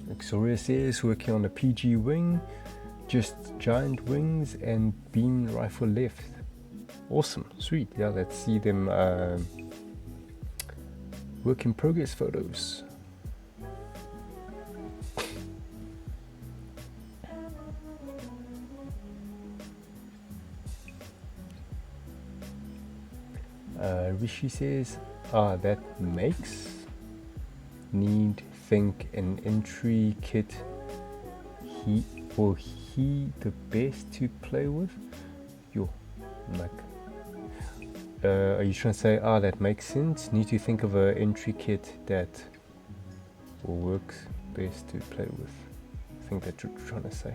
Victoria says working on a PG wing, just giant wings and beam rifle left. Awesome, sweet. Yeah, let's see them work in progress photos. Rishi says, that makes need think an entry kit he the best to play with. Yo, like, are you trying to say, that makes sense? Need to think of an entry kit that works best to play with. I think that's what you're trying to say.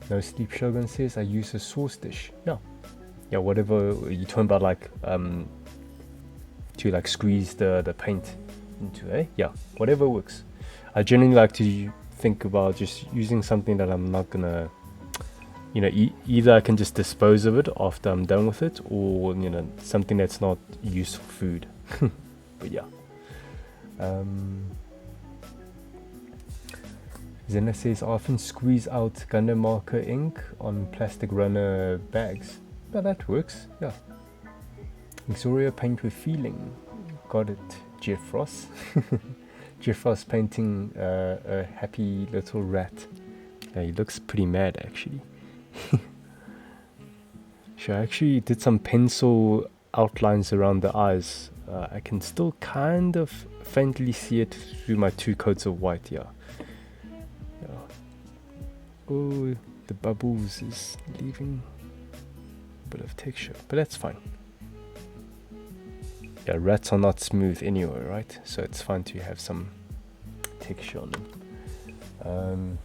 No Sleep Shogun says I use a sauce dish. Yeah, whatever you're talking about, like to like squeeze the paint into, yeah, whatever works. I generally like to think about just using something that I'm not gonna, you know, either I can just dispose of it after I'm done with it, or, you know, something that's not useful food. But yeah. Zena says I often squeeze out Gundam marker ink on plastic runner bags. Yeah, that works, yeah. Victoria, paint with feeling. Got it, Jeff Ross. Jeff Ross painting a happy little rat. Yeah, he looks pretty mad actually. So I actually did some pencil outlines around the eyes. I can still kind of faintly see it through my 2 coats of white, yeah. Oh, the bubbles is leaving a bit of texture, but that's fine. Yeah, rats are not smooth anyway, right? So it's fine to have some texture on them.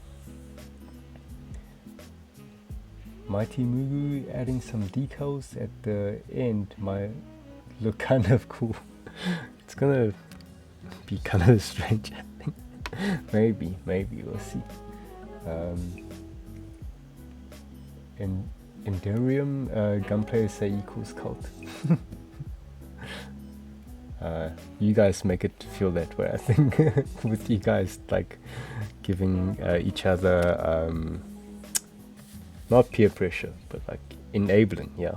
Mighty Mugu adding some decals at the end might look kind of cool. It's gonna be kind of strange, I think. maybe we'll see. In Enderium, gunplay say equals cult. You guys make it feel that way, I think. With you guys like giving each other not peer pressure, but like enabling, yeah.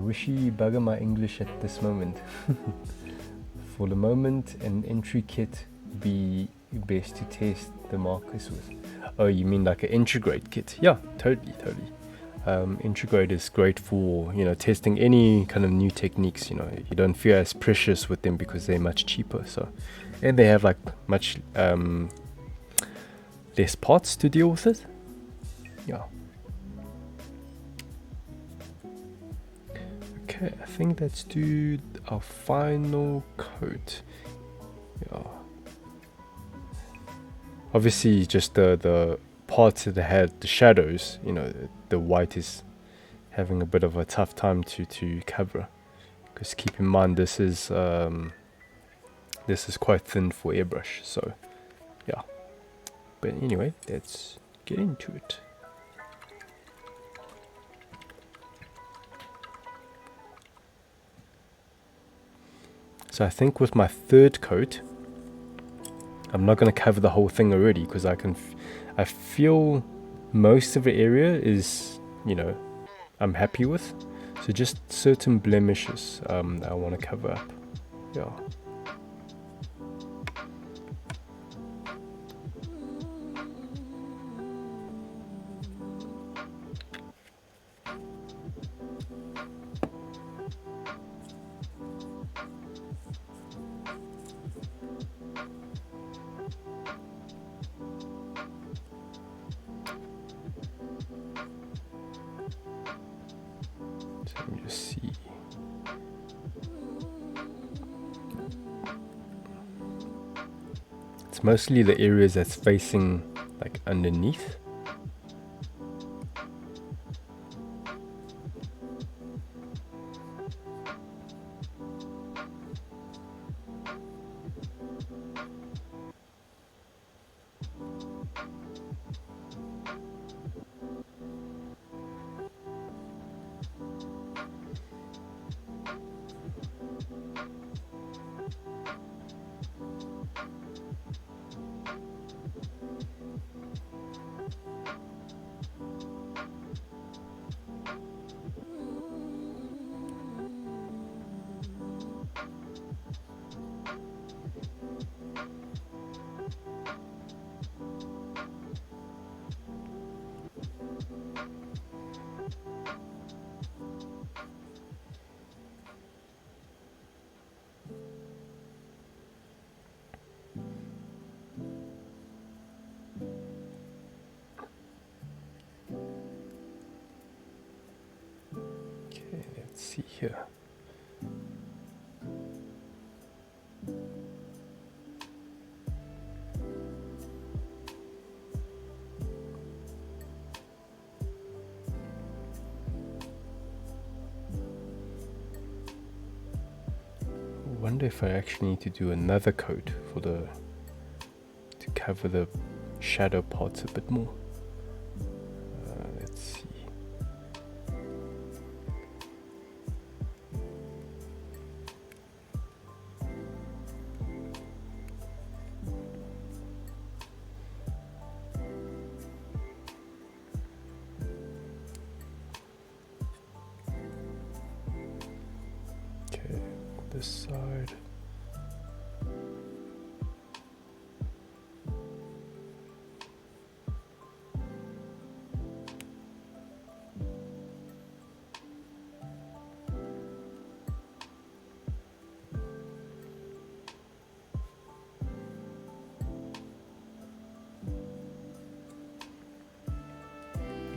Rishi, bugger my English at this moment. For the moment, an entry kit would be best to test the markers with. Oh, you mean like an integrate kit? Yeah, totally. Integrate is great for, you know, testing any kind of new techniques. You know, you don't feel as precious with them because they're much cheaper. So, and they have like much less parts to deal with it. Yeah. Okay, I think let's do our final coat. Yeah. Obviously, just the parts that had the shadows, you know, the white is having a bit of a tough time to cover, because keep in mind this is quite thin for airbrush. So yeah, but anyway, let's get into it. So I think with my third coat, I'm not going to cover the whole thing already, because I feel most of the area is, you know, I'm happy with. So just certain blemishes that I want to cover up. Yeah. So let me just see. It's mostly the areas that's facing like underneath. Okay, let's see here. I wonder if I actually need to do another coat for to cover the shadow parts a bit more. Let's see. Okay, this side.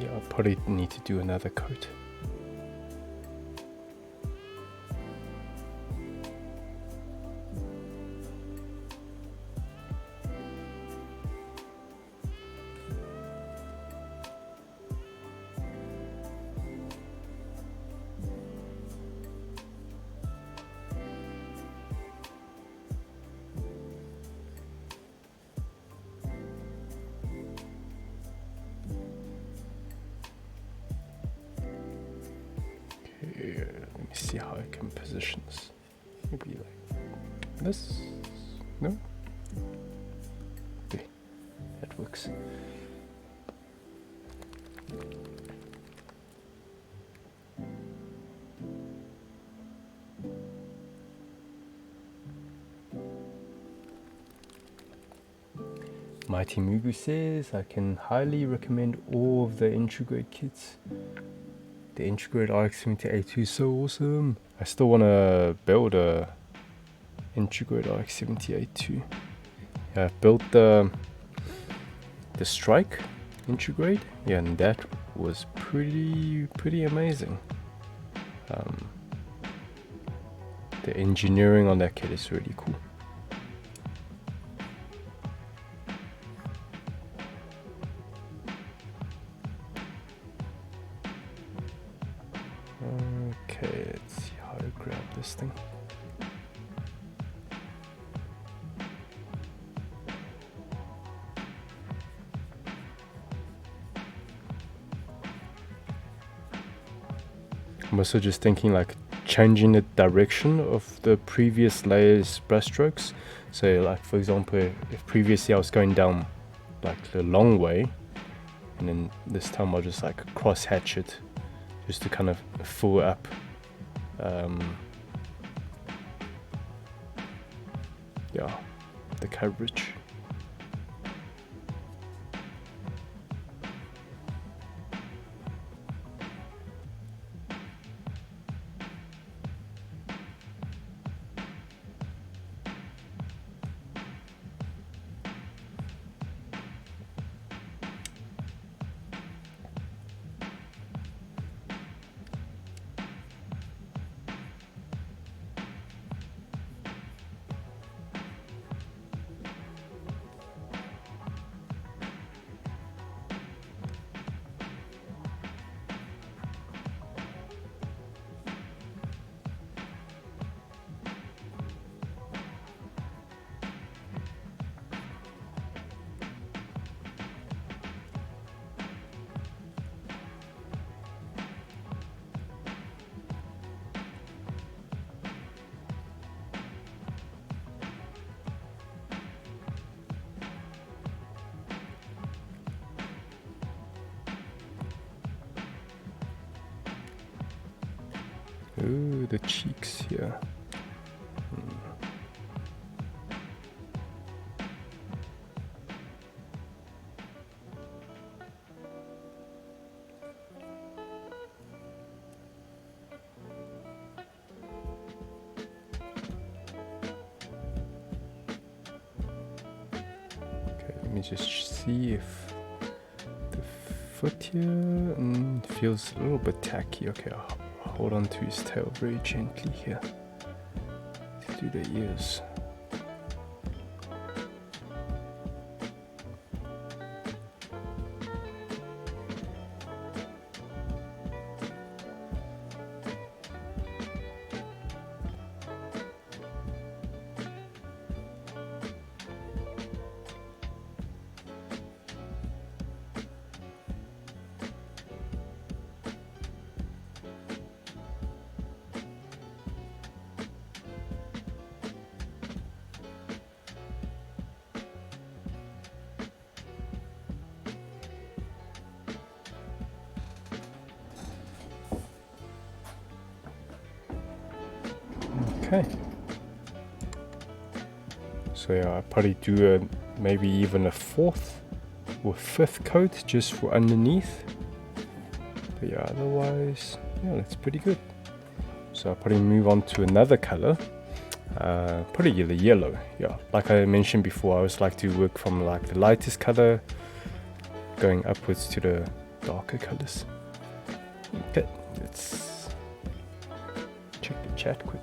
Yeah, I'll probably need to do another coat. Let me see how I can position this. Maybe like this. No? Okay, that works. Mighty Mugu says, I can highly recommend all of the Integrate kits. The Integrate RX-70A2 is so awesome. I still want to build a Integrate RX-70A2. Yeah, I've built the Strike Integrate. Yeah, and that was pretty amazing. The engineering on that kit is really cool. Okay, let's see how to grab this thing. I'm also just thinking like changing the direction of the previous layer's brush strokes. So like for example, if previously I was going down like the long way, and then this time I'll just like cross hatch it, just to kind of fill up yeah, the coverage. Ooh, the cheeks here. Okay, let me just see if the foot here feels a little bit tacky. Okay, I'll hold on to his tail very gently here to do the ears. Okay. So yeah, I'll probably do maybe even a 4th or 5th coat just for underneath. But yeah, otherwise, yeah, that's pretty good. So I'll probably move on to another color. Probably the yellow. Yeah, like I mentioned before, I always like to work from like the lightest color going upwards to the darker colors. Okay, let's check the chat quick.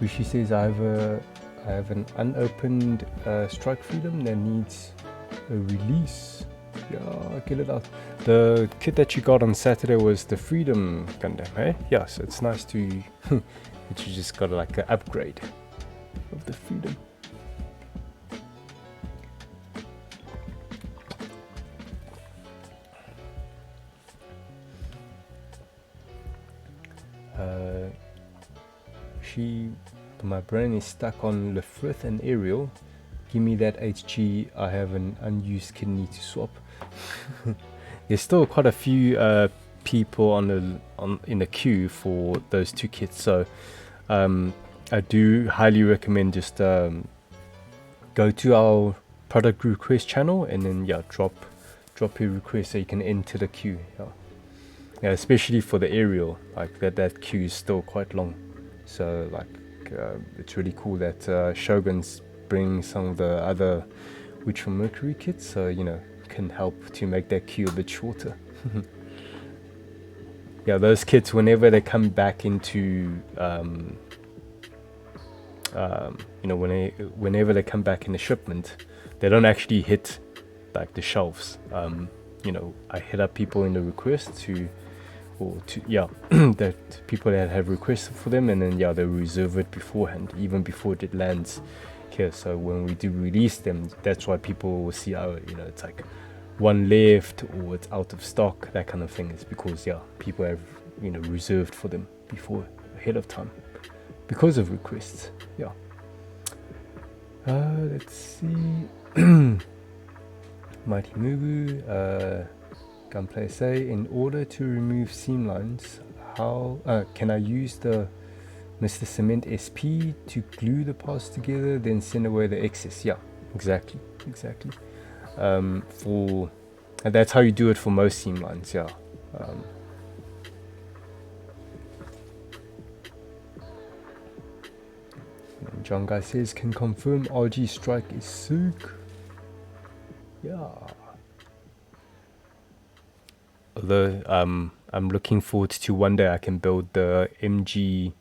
Rishi says I have an unopened Strike Freedom that needs a release. Yeah, get it out. The kit that you got on Saturday was the Freedom Gundam, eh? Yeah, so it's nice to that you just got like an upgrade of the Freedom. My brain is stuck on Lefrith and Ariel. Give me that HG. I have an unused kidney to swap. There's still quite a few people in the queue for those 2 kits, so I do highly recommend just go to our product request channel and then drop your request so you can enter the queue. Yeah, especially for the Ariel, like that queue is still quite long. So like it's really cool that Shogun's bringing some of the other Witch from Mercury kits, so can help to make that queue a bit shorter. Yeah, those kits, whenever they come back into whenever they come back in the shipment, they don't actually hit like the shelves. I hit up people in the request that people that have requested for them, and then they reserve it beforehand, even before it lands here. So when we do release them, that's why people will see it's like 1 left or it's out of stock, that kind of thing. It's because people have reserved for them before, ahead of time, because of requests. Let's see. Mighty Mugu, Gunpla say, in order to remove seam lines, how can I use the Mr. Cement SP to glue the parts together, then send away the excess? Yeah, exactly. And that's how you do it for most seam lines, yeah. John Guy says, can confirm RG Strike is sick. Yeah. Although I'm looking forward to one day I can build the MG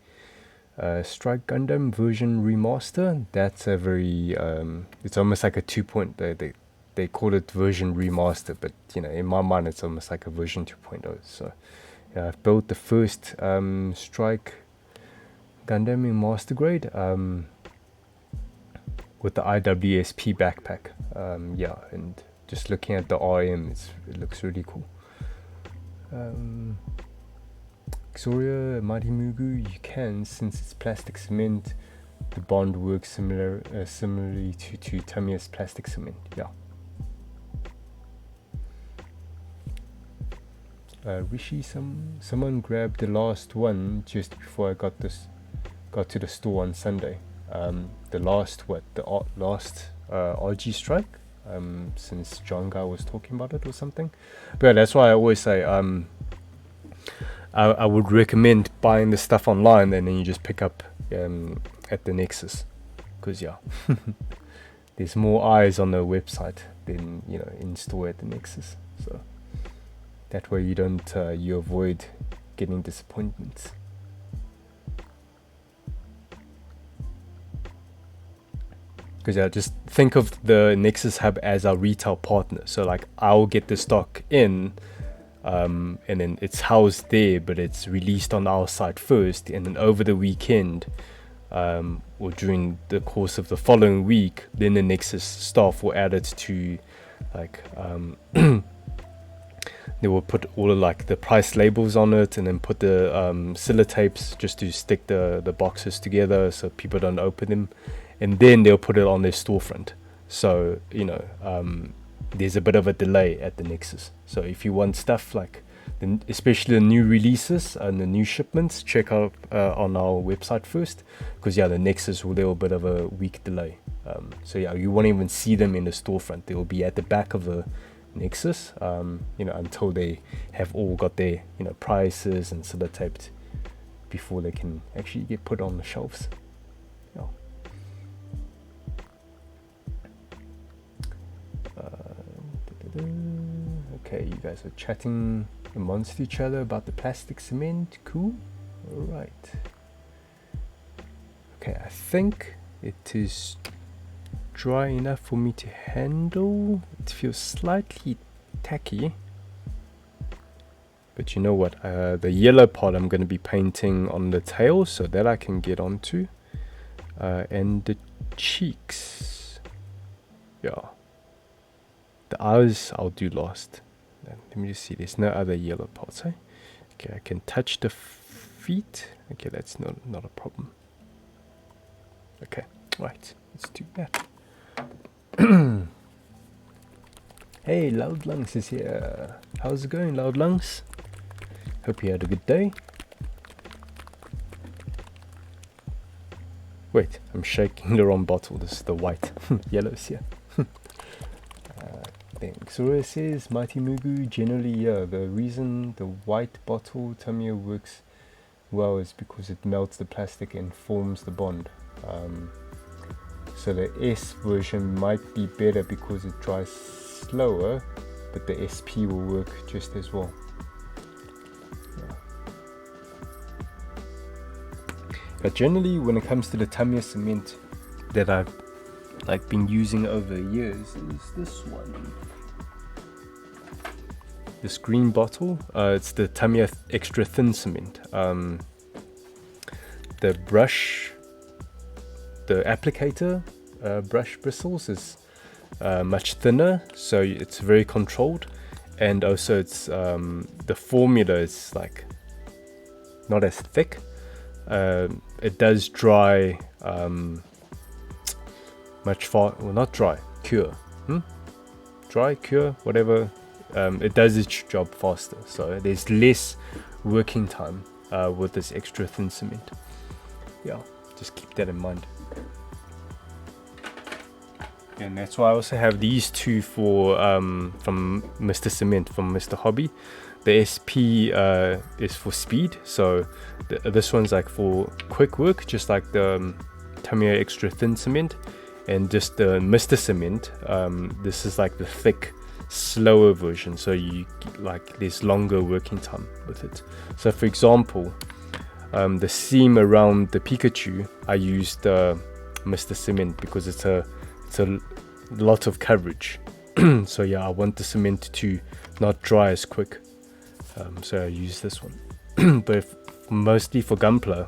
Strike Gundam version remaster. That's a very it's almost like a 2.0. They call it version remaster, but you know, in my mind it's almost like a version 2.0. So yeah, I've built the first Strike Gundam in master grade with the IWSP backpack. Yeah, and just looking at the RM, it looks really cool. Xoria, Mighty Mugu, you can, since it's plastic cement, the bond works similarly to Tamiya's plastic cement. Yeah. Rishi, someone grabbed the last one just before I got to the store on Sunday. The last RG Strike. Since John Guy was talking about it or something. But yeah, that's why I always say I would recommend buying the stuff online and then you just pick up at the Nexus, because yeah, there's more eyes on the website than in store at the Nexus. So that way you don't you avoid getting disappointments. Because yeah, just think of the Nexus Hub as our retail partner. So like I'll get the stock in, and then it's housed there, but it's released on our site first, and then over the weekend, or during the course of the following week, then the Nexus staff will add it to, like, they will put all of like the price labels on it, and then put the sellotapes just to stick the boxes together so people don't open them. And then they'll put it on their storefront. So, there's a bit of a delay at the Nexus. So if you want stuff like, especially the new releases and the new shipments, check out on our website first. Because yeah, the Nexus will have a bit of a week delay. So yeah, you won't even see them in the storefront. They will be at the back of the Nexus, until they have all got their, prices and sellotaped before they can actually get put on the shelves. Yeah. Okay, you guys are chatting amongst each other about the plastic cement. Cool. Alright. Okay, I think it is dry enough for me to handle. It feels slightly tacky. But you know what? The yellow part I'm going to be painting on the tail, so that I can get onto. And the cheeks. Yeah. The eyes I'll do last. Let me just see. There's no other yellow parts, eh? Okay, I can touch the feet. Okay, that's not a problem. Okay, right. Let's do that. Hey, Loud Lungs is here. How's it going, Loud Lungs? Hope you had a good day. Wait, I'm shaking the wrong bottle. This is the white. Yellow's here. Xura says, Mighty Mugu, generally, yeah, the reason the white bottle Tamiya works well is because it melts the plastic and forms the bond. So the S version might be better because it dries slower, but the SP will work just as well. Yeah. But generally, when it comes to the Tamiya cement that I've been using over years, is this one. This green bottle, it's the Tamiya Extra Thin Cement. The brush, the applicator brush bristles is much thinner, so it's very controlled, and also it's the formula is like not as thick. It does dry much far, well, not dry, cure. dry, cure, whatever. It does its job faster, so there's less working time with this extra thin cement. Yeah, just keep that in mind. And that's why I also have these two for from Mr. Cement, from Mr. Hobby. The SP is for speed, so this one's like for quick work, just like the Tamiya extra thin cement. And just the Mr. Cement, this is like the thick, slower version, so you like there's longer working time with it. So for example, the seam around the Pikachu, I used Mr. Cement because it's a lot of coverage. So yeah, I want the cement to not dry as quick, so I use this one. But mostly for Gunpla,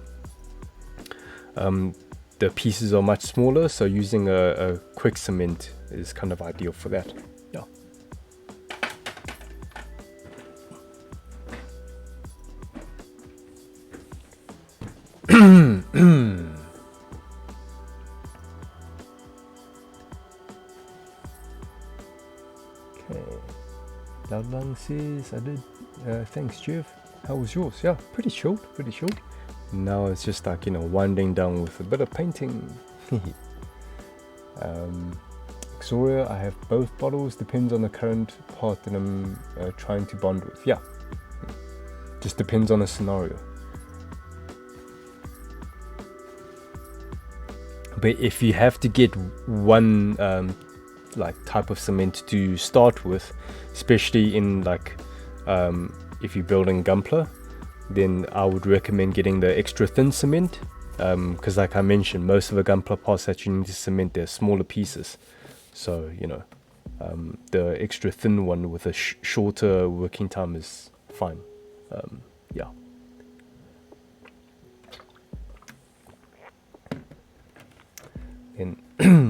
the pieces are much smaller, so using a quick cement is kind of ideal for that. Yeah. Okay. Loudlang says, I did. Thanks, Jeff. How was yours? Yeah, pretty chilled, pretty chilled. Now it's just like, you know, winding down with a bit of painting. Xoria, I have both bottles, depends on the current part that I'm trying to bond with. Yeah, just depends on the scenario. But if you have to get one like type of cement to start with, especially in like if you're building Gunpla, then I would recommend getting the extra thin cement, because like I mentioned, most of the Gunpla parts that you need to cement, they're smaller pieces, so you know, the extra thin one with a shorter working time is fine. Yeah. Then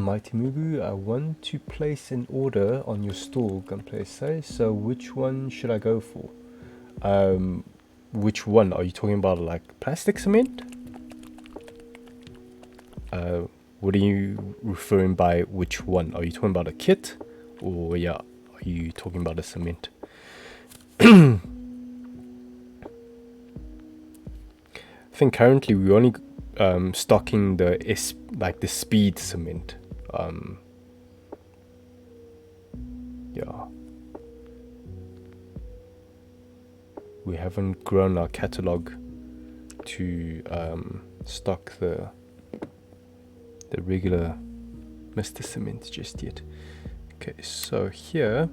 Mighty Mugu, I want to place an order on your store, Gunpla SA, so which one should I go for? Which one? Are you talking about, like plastic cement? What are you referring by which one? Are you talking about a kit? Or yeah, are you talking about a cement? I think currently we're only stocking the the speed cement. Yeah. We haven't grown our catalog to stock the regular Mr. Cement just yet. Okay, so here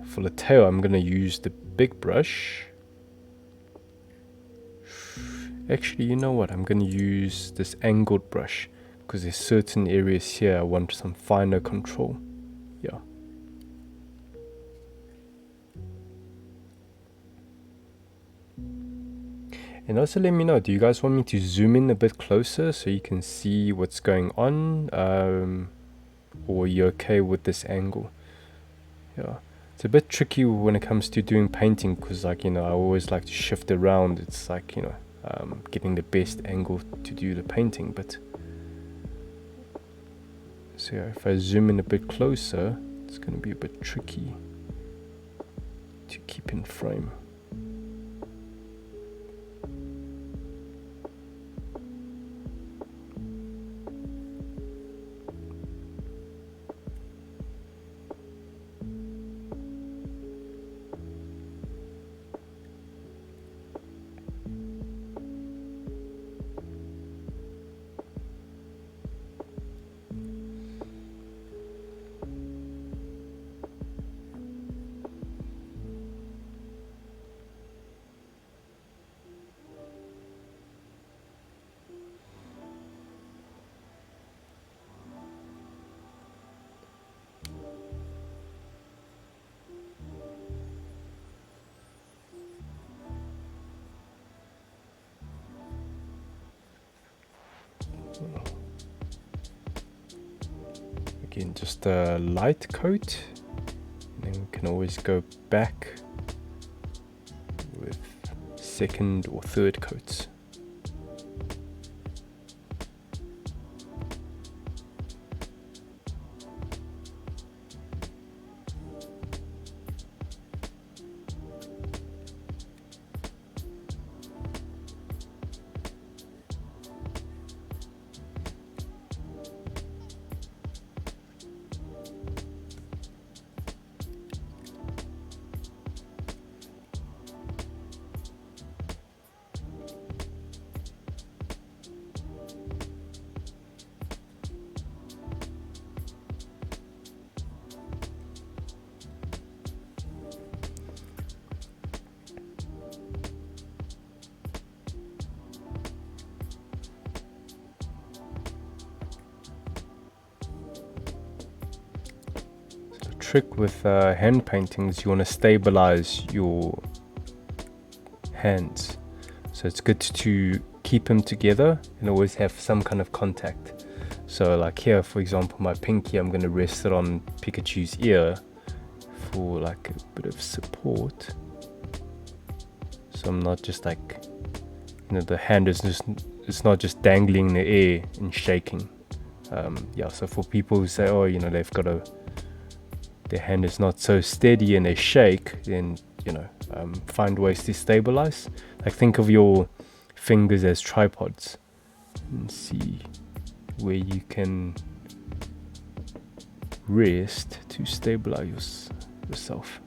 for the tail, I'm gonna use the big brush. Actually, you know what? I'm gonna use this angled brush because there's certain areas here I want some finer control. Yeah. And also let me know, do you guys want me to zoom in a bit closer so you can see what's going on? Or are you okay with this angle? Yeah, it's a bit tricky when it comes to doing painting because, like, you know, I always like to shift around. It's like, you know, getting the best angle to do the painting. But so yeah, if I zoom in a bit closer, it's going to be a bit tricky to keep in frame. Again, just a light coat, and then we can always go back with second or third coats. trick with hand paintings, you want to stabilize your hands. So it's good to keep them together and always have some kind of contact. So like here, for example, my pinky, I'm going to rest it on Pikachu's ear for like a bit of support. So I'm not just like, you know, the hand is just, it's not just dangling in the air and shaking. Yeah, so for people who say, oh, you know, they've got their hand is not so steady and they shake, then, you know, find ways to stabilize. Like think of your fingers as tripods and see where you can rest to stabilize yourself.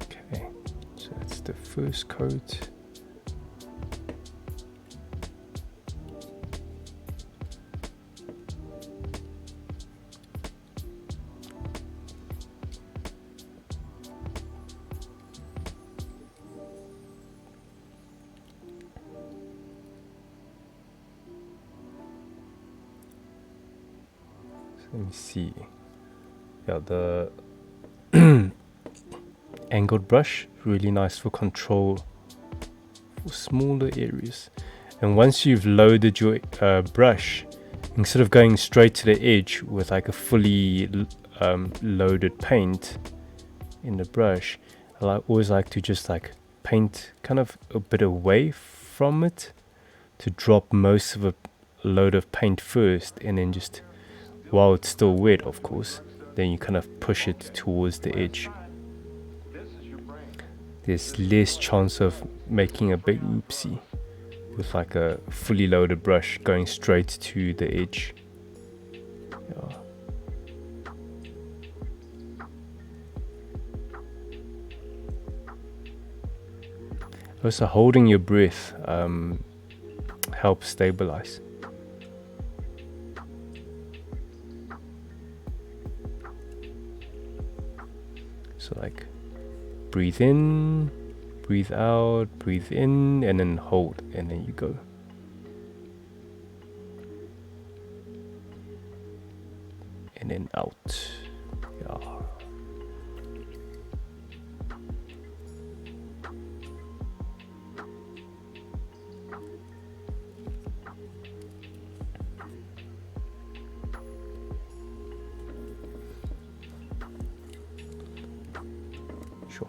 Okay, so that's the first coat. Let me see. Yeah, the angled brush, really nice for control for smaller areas. And once you've loaded your brush, instead of going straight to the edge with like a fully loaded paint in the brush, I always like to just like paint kind of a bit away from it to drop most of a load of paint first, and then just while it's still wet, of course, then you kind of push it towards the edge. There's less chance of making a big oopsie with like a fully loaded brush going straight to the edge. Yeah. Also, holding your breath helps stabilize. So like breathe in, breathe out, breathe in, and then hold, and then you go. And then out. Yeah. Sure.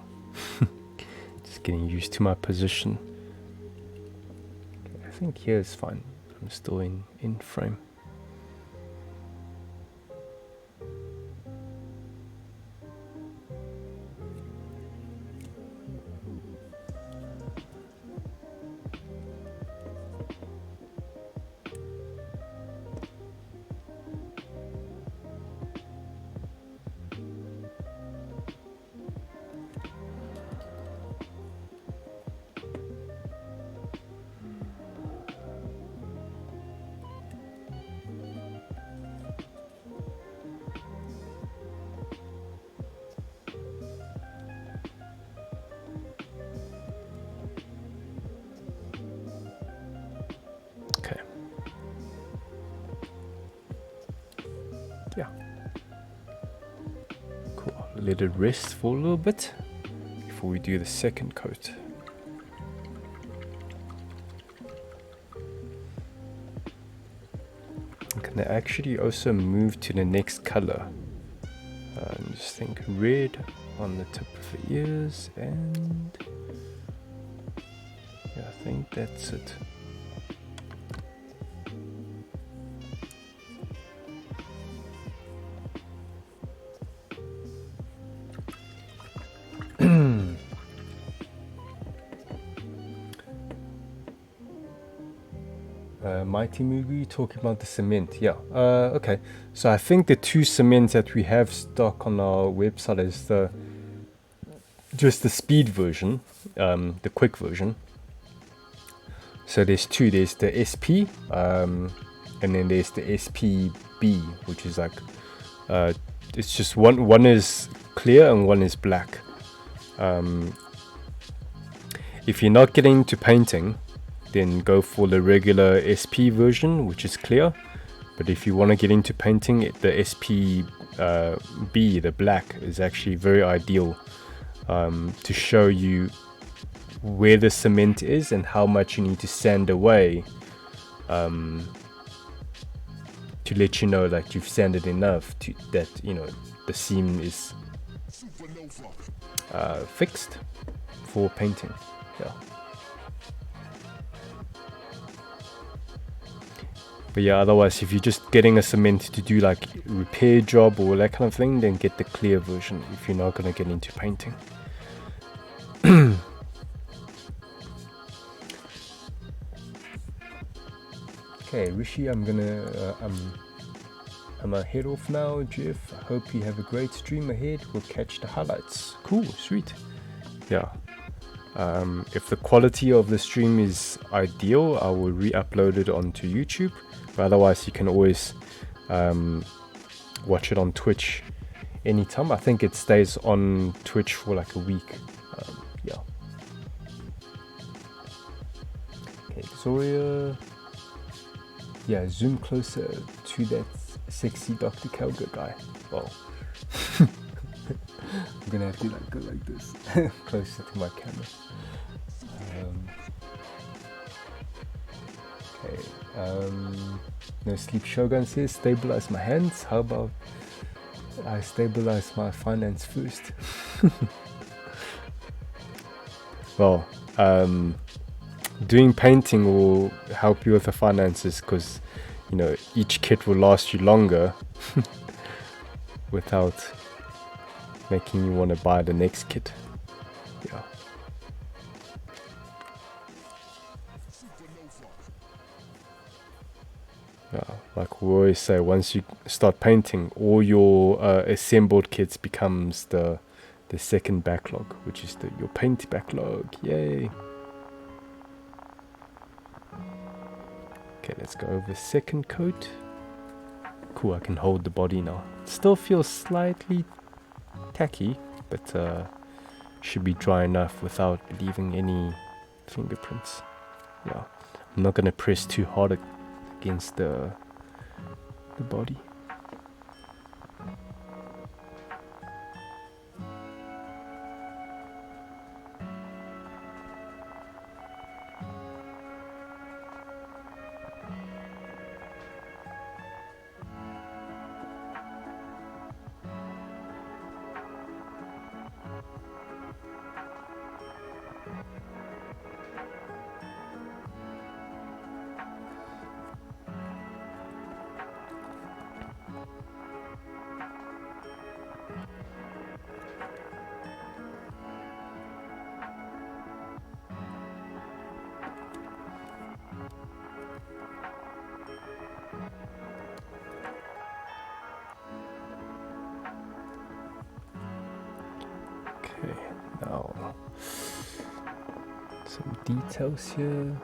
Just getting used to my position. Okay, I think here is fine. I'm still in frame. Okay. Yeah. Cool. Let it rest for a little bit before we do the second coat. Can I actually also move to the next color? Just think red on the tip of the ears, and yeah, I think that's it. Mighty Mugu talking about the cement. Yeah. Okay. So I think the two cements that we have stock on our website is just the speed version, the quick version. So there's two. There's the SP, and then there's the SPB, which is like It's just one is clear and one is black. If you're not getting into painting, then go for the regular SP version, which is clear. But if you want to get into painting, the SP B, the black, is actually very ideal to show you where the cement is and how much you need to sand away to let you know that you've sanded enough to that, you know, the seam is fixed for painting. Yeah. But yeah, otherwise, if you're just getting a cement to do like repair job or that kind of thing, then get the clear version if you're not going to get into painting. Okay, Rishi, I'm gonna head off now. Jeff, I hope you have a great stream ahead. We'll catch the highlights. Cool, sweet. Yeah. If the quality of the stream is ideal, I will re-upload it onto YouTube. But otherwise, you can always watch it on Twitch anytime. I think it stays on Twitch for like a week. Yeah. Okay, Zoria. Yeah, zoom closer to that sexy Dr. Kelga guy. Well, I'm gonna have to like go like this closer to my camera. Okay. No Sleep Shogun says stabilize my hands. How about I stabilize my finance first? Well, doing painting will help you with the finances because, you know, each kit will last you longer without making you want to buy the next kit. Yeah. Yeah, like we always say, once you start painting, all your assembled kits becomes the second backlog, which is your paint backlog. Yay! Okay, let's go over second coat. Cool, I can hold the body now. It still feels slightly tacky, but should be dry enough without leaving any fingerprints. Yeah, I'm not gonna press too hard against the body. Okay, now some details here.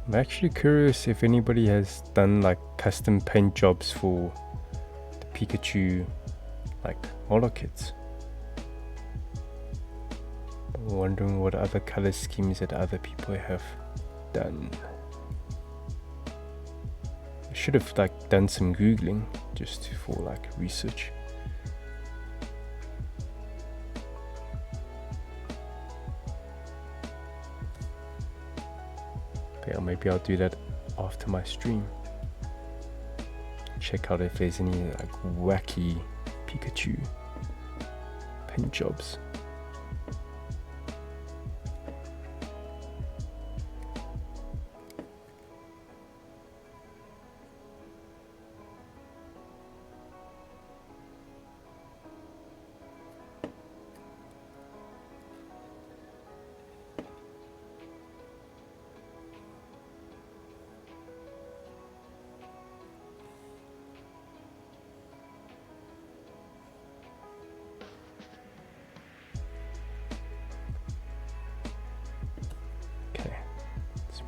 I'm actually curious if anybody has done like custom paint jobs for the Pikachu like model kits. I'm wondering what other color schemes that other people have done. I should have like done some googling just for like research. Yeah, maybe I'll do that after my stream. Check out if there's any like wacky Pikachu paint jobs.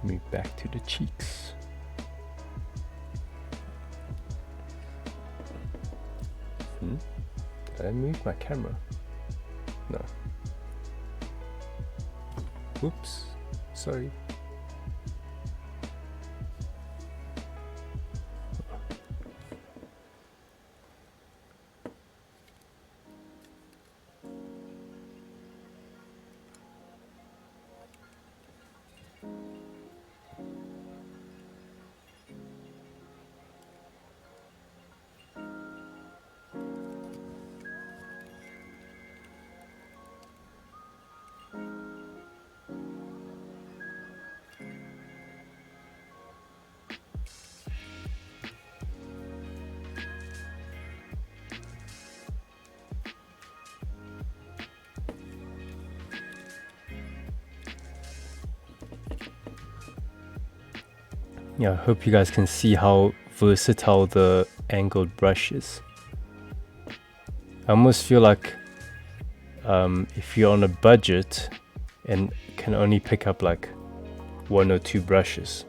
move back to the cheeks. Did I move my camera? No. Oops, sorry. Yeah, I hope you guys can see how versatile the angled brush is. I almost feel like if you're on a budget and can only pick up like 1 or 2 brushes,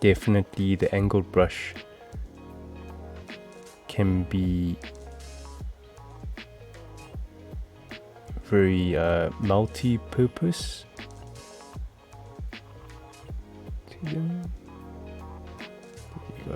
definitely the angled brush can be very multi-purpose. There you go.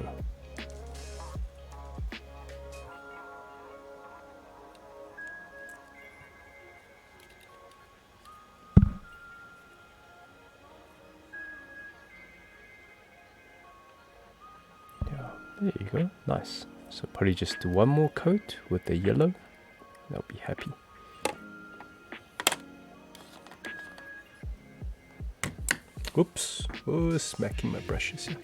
Yeah, there you go. Nice. So probably just do one more coat with the yellow. I'll be happy. Oops, oh, smacking my brushes here.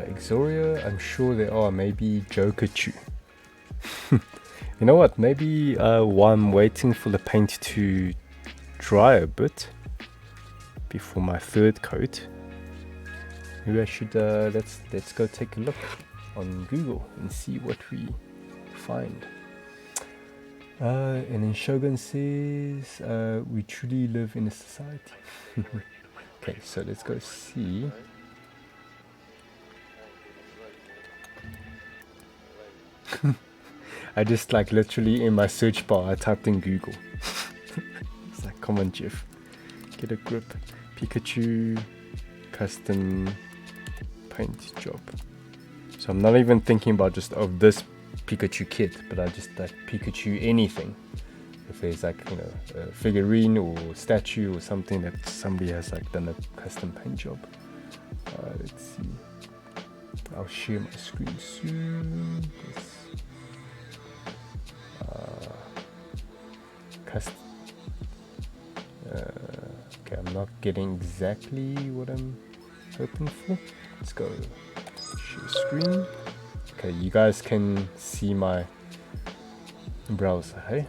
Exoria, I'm sure there are, maybe Pikachu. You know what, maybe while I'm waiting for the paint to dry a bit before my third coat, maybe I should let's go take a look on Google and see what we find. And then Shogun says we truly live in a society. Okay, so let's go see. I just like literally in my search bar I typed in Google. It's like, come on Jeff, get a grip. Pikachu custom paint job. So I'm not even thinking about just this Pikachu kit, but I just like Pikachu anything. If there's like, you know, a figurine or statue or something that somebody has like done a custom paint job. Let's see. I'll share my screen soon. Okay, I'm not getting exactly what I'm hoping for. Let's go share screen. Okay, you guys can see my browser, hey?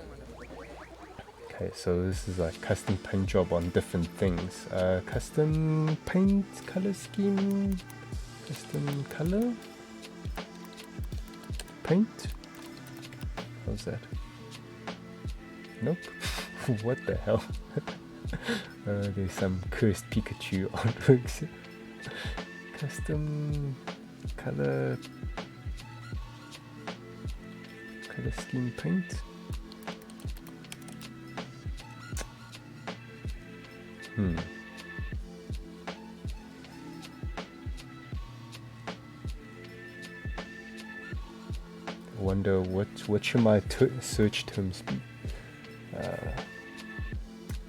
Okay, so this is a custom paint job on different things. Custom paint color scheme, custom color paint. How's that? Nope. What the hell? There's some cursed Pikachu artworks. Custom color scheme paint. I wonder what should my search terms be?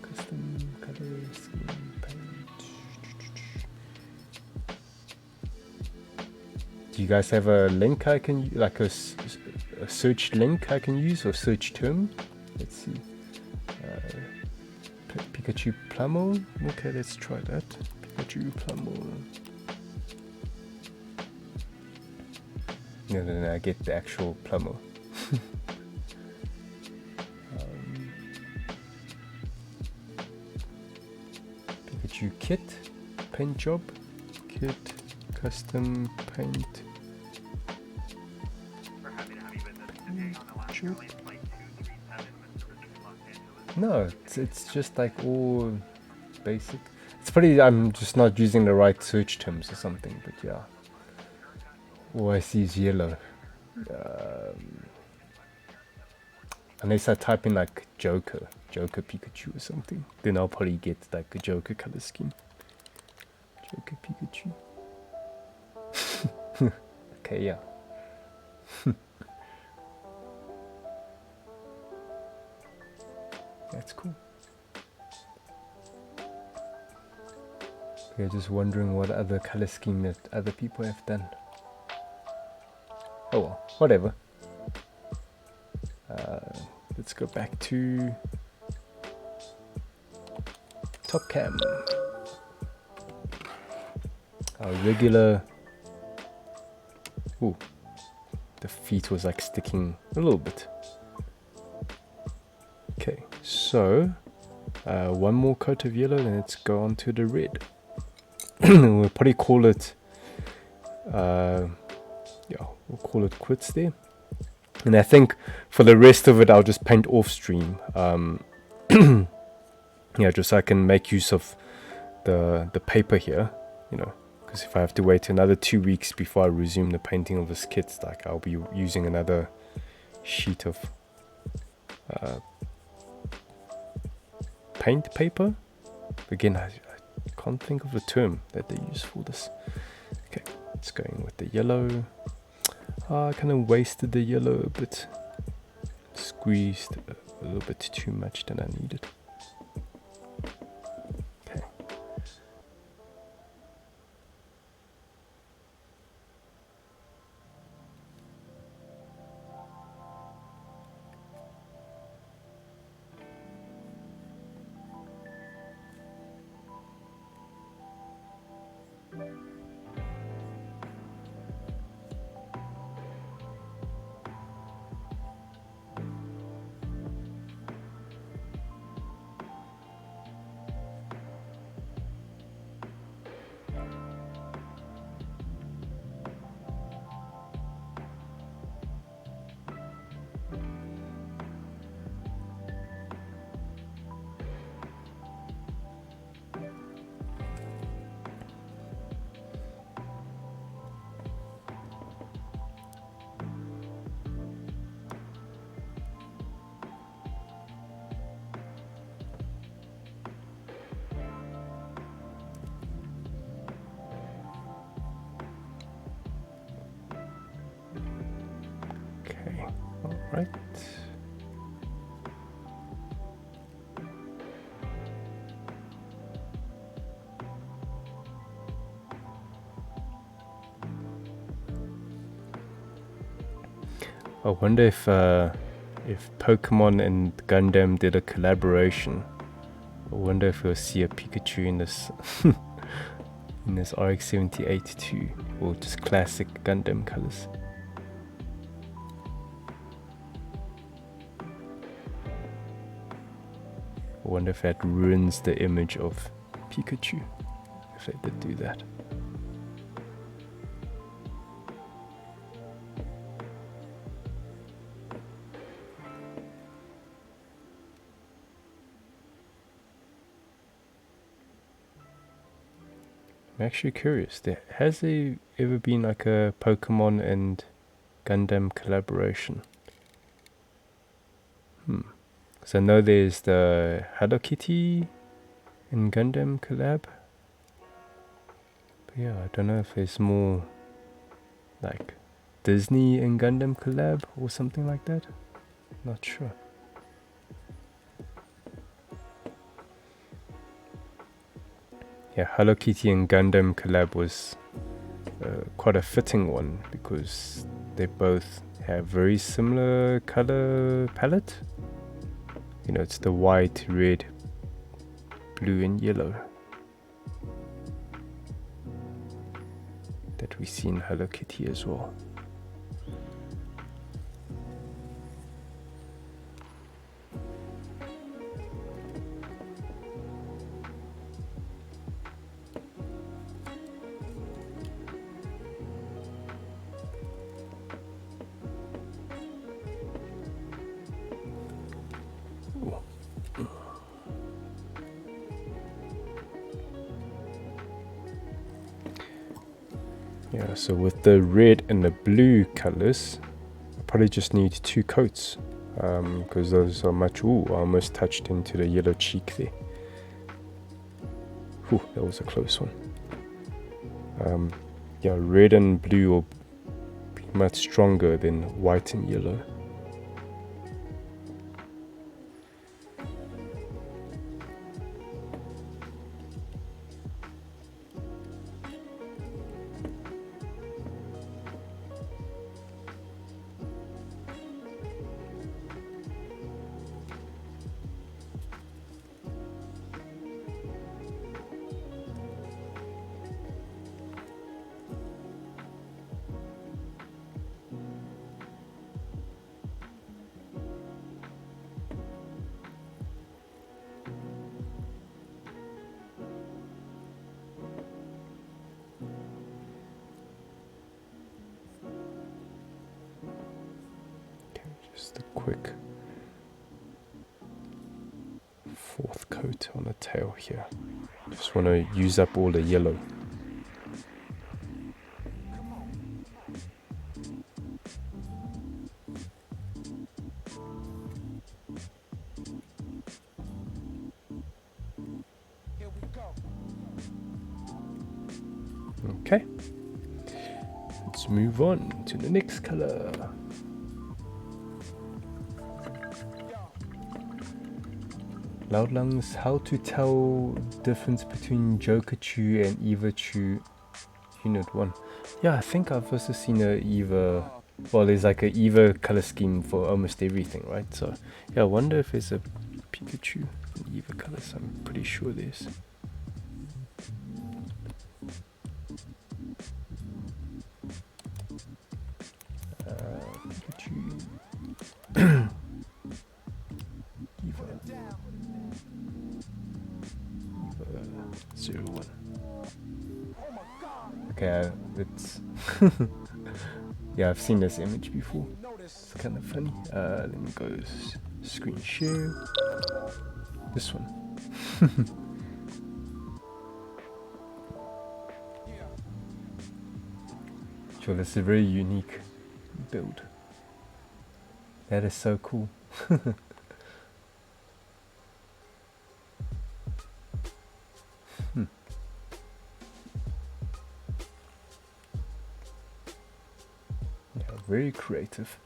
Custom color scheme paint. Do you guys have a link I can, like a search link I can use, or search term? Let's see. Pikachu Plummo. Okay, let's try that. Pikachu Plummo. and then I get the actual plumber. Pikachu kit, paint job, kit, custom paint. No, it's just like all basic. It's probably I'm just not using the right search terms or something, but yeah. All I see is yellow. Unless I type in like Joker Pikachu or something, then I'll probably get like a Joker color scheme. Joker Pikachu. Okay, yeah. That's cool. Okay, just wondering what other color scheme that other people have done. Oh well, whatever. Let's go back to top cam. Our regular. Ooh, the feet was like sticking a little bit. Okay, so one more coat of yellow, and let's go on to the red. We'll probably call it. Yeah, we'll call it quits there. And I think for the rest of it, I'll just paint off stream. Yeah, just so I can make use of the paper here, you know, because if I have to wait another 2 weeks before I resume the painting of this kit, like I'll be using another sheet of paint paper. Again, I can't think of a term that they use for this. Okay, it's going with the yellow. I kind of wasted the yellow a bit. Squeezed a little bit too much than I needed. Okay. Right. I wonder if Pokemon and Gundam did a collaboration. I wonder if we'll see a Pikachu in this in this RX-78 too, or just classic Gundam colors. I wonder if that ruins the image of Pikachu, if they did do that. I'm actually curious, has there ever been like a Pokemon and Gundam collaboration? Because I know there's the Hello Kitty and Gundam collab. But yeah, I don't know if there's more like Disney and Gundam collab or something like that. Not sure. Yeah, Hello Kitty and Gundam collab was quite a fitting one because they both have very similar color palette. You know, it's the white, red, blue and yellow that we see in Hello Kitty as well. Yeah, so with the red and the blue colors, I probably just need 2 coats, because those are much. Ooh, I almost touched into the yellow cheek there. Ooh, that was a close one. Yeah, red and blue will be much stronger than white and yellow. Just a quick 4th coat on the tail here. Just want to use up all the yellow. Here we go. Okay, let's move on to the next color. Loud Lungs, how to tell difference between Joker-Chu and Eva-Chu Unit 1. Yeah, I think I've also seen a Eva, well, there's like a Eva color scheme for almost everything, right? So yeah, I wonder if there's a Pikachu and Eva colors. I'm pretty sure there's. Pikachu. Eva. Eva 01. Okay, it's yeah, I've seen this image before. It's kind of funny. Let me go screen share. This one. Sure, this is a very unique build. That is so cool. Yeah, very creative.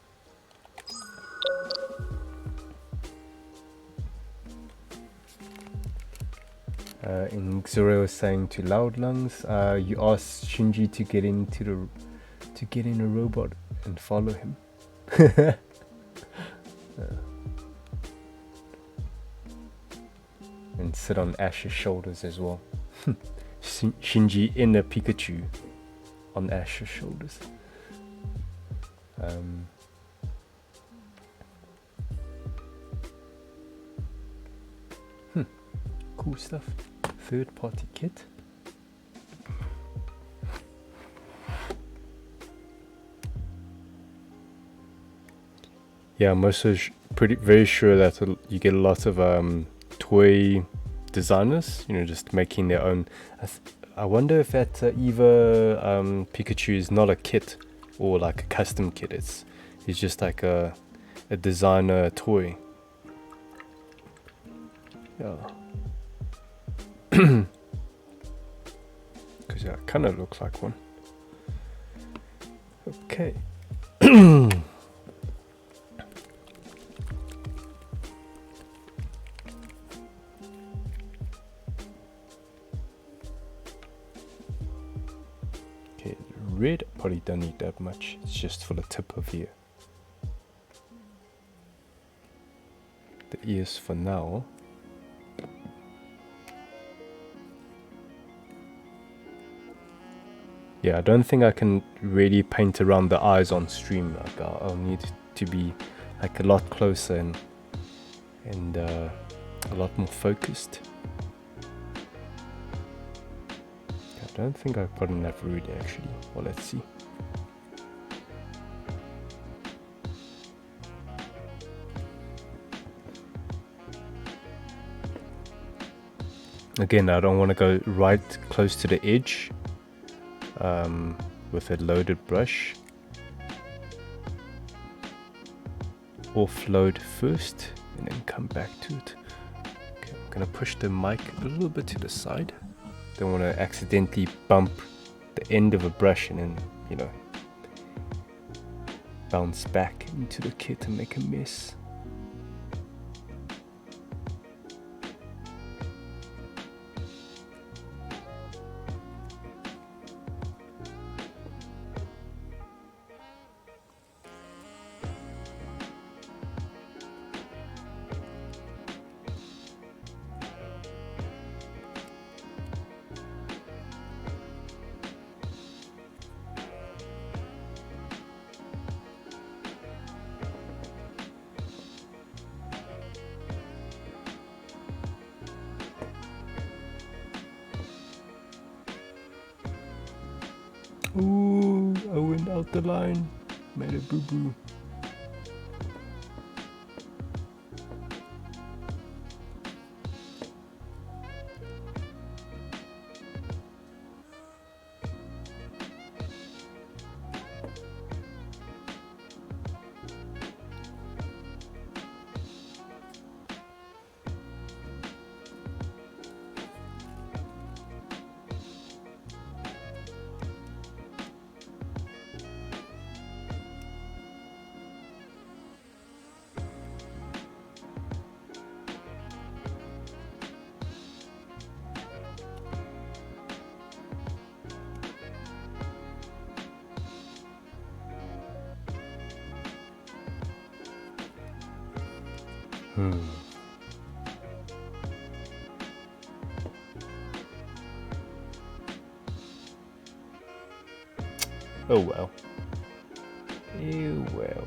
Inxuro is saying to Loud Lungs, you asked Shinji to get in a robot and follow him. And sit on Ash's shoulders as well. Shinji in a Pikachu on Ash's shoulders. Cool stuff. 3rd-party kit. Yeah, I'm also very sure that you get a lot of toy designers, just making their own. I wonder if that Eva Pikachu is not a kit or like a custom kit. It's just like a designer toy. Yeah. Because yeah, it kind of looks like one. Okay. Okay, red, probably don't need that much. It's just for the tip of here. The ears for now. Yeah, I don't think I can really paint around the eyes on stream. Like I'll need to be like a lot closer and a lot more focused. I don't think I've got enough red actually. Well, let's see. Again, I don't want to go right close to the edge with a loaded brush. Offload first and then come back to it. Okay, I'm gonna push the mic a little bit to the side. Don't want to accidentally bump the end of a brush and then, you know, bounce back into the kit and make a mess. Ooh, I went out the line. Made a boo-boo. Oh well. Oh well.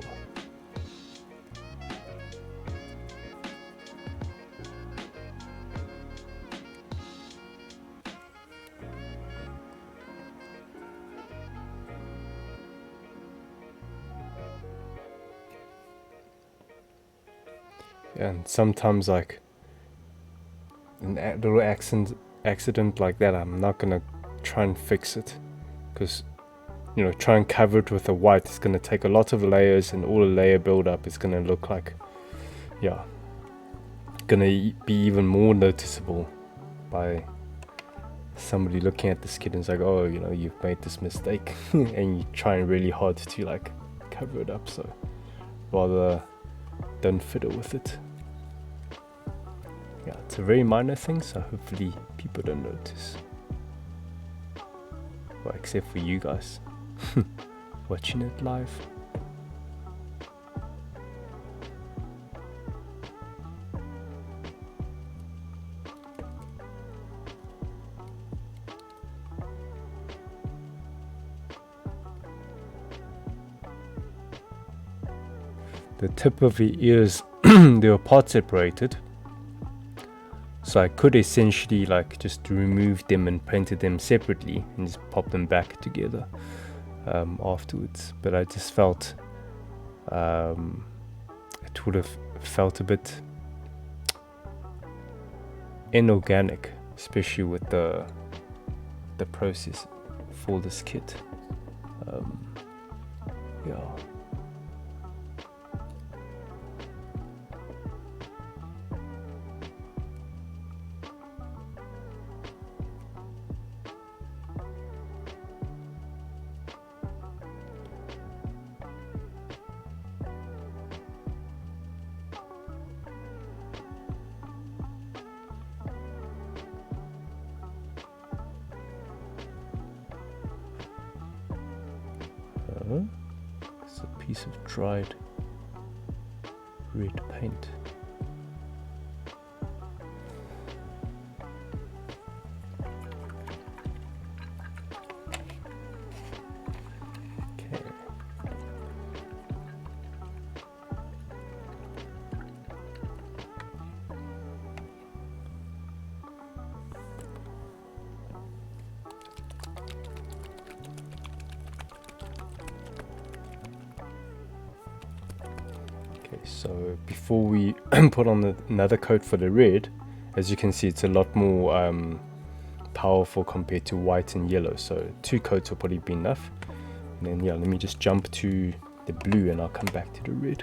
Yeah, and sometimes like a little accident like that, I'm not gonna try and fix it, because you know, try and cover it with a white, it's gonna take a lot of layers, and all the layer build-up is gonna look like, yeah, gonna be even more noticeable by somebody looking at this kit and it's like, oh, you know, you've made this mistake, and you're trying really hard to like cover it up. So rather don't fiddle with it. Yeah, it's a very minor thing, so hopefully people don't notice. Well, except for you guys watching it live. The tip of the ears, they were part separated, so I could essentially like just remove them and painted them separately and just pop them back together afterwards. But I just felt it would have felt a bit inorganic, especially with the process for this kit. Yeah. It's a piece of dried red paint. Okay. So before we put on another coat for the red, As you can see, it's a lot more powerful compared to white and yellow, so 2 coats will probably be enough. And then yeah, let me just jump to the blue and I'll come back to the red.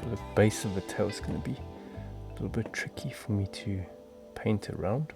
For the base of the tail, it's going to be a little bit tricky for me to paint around.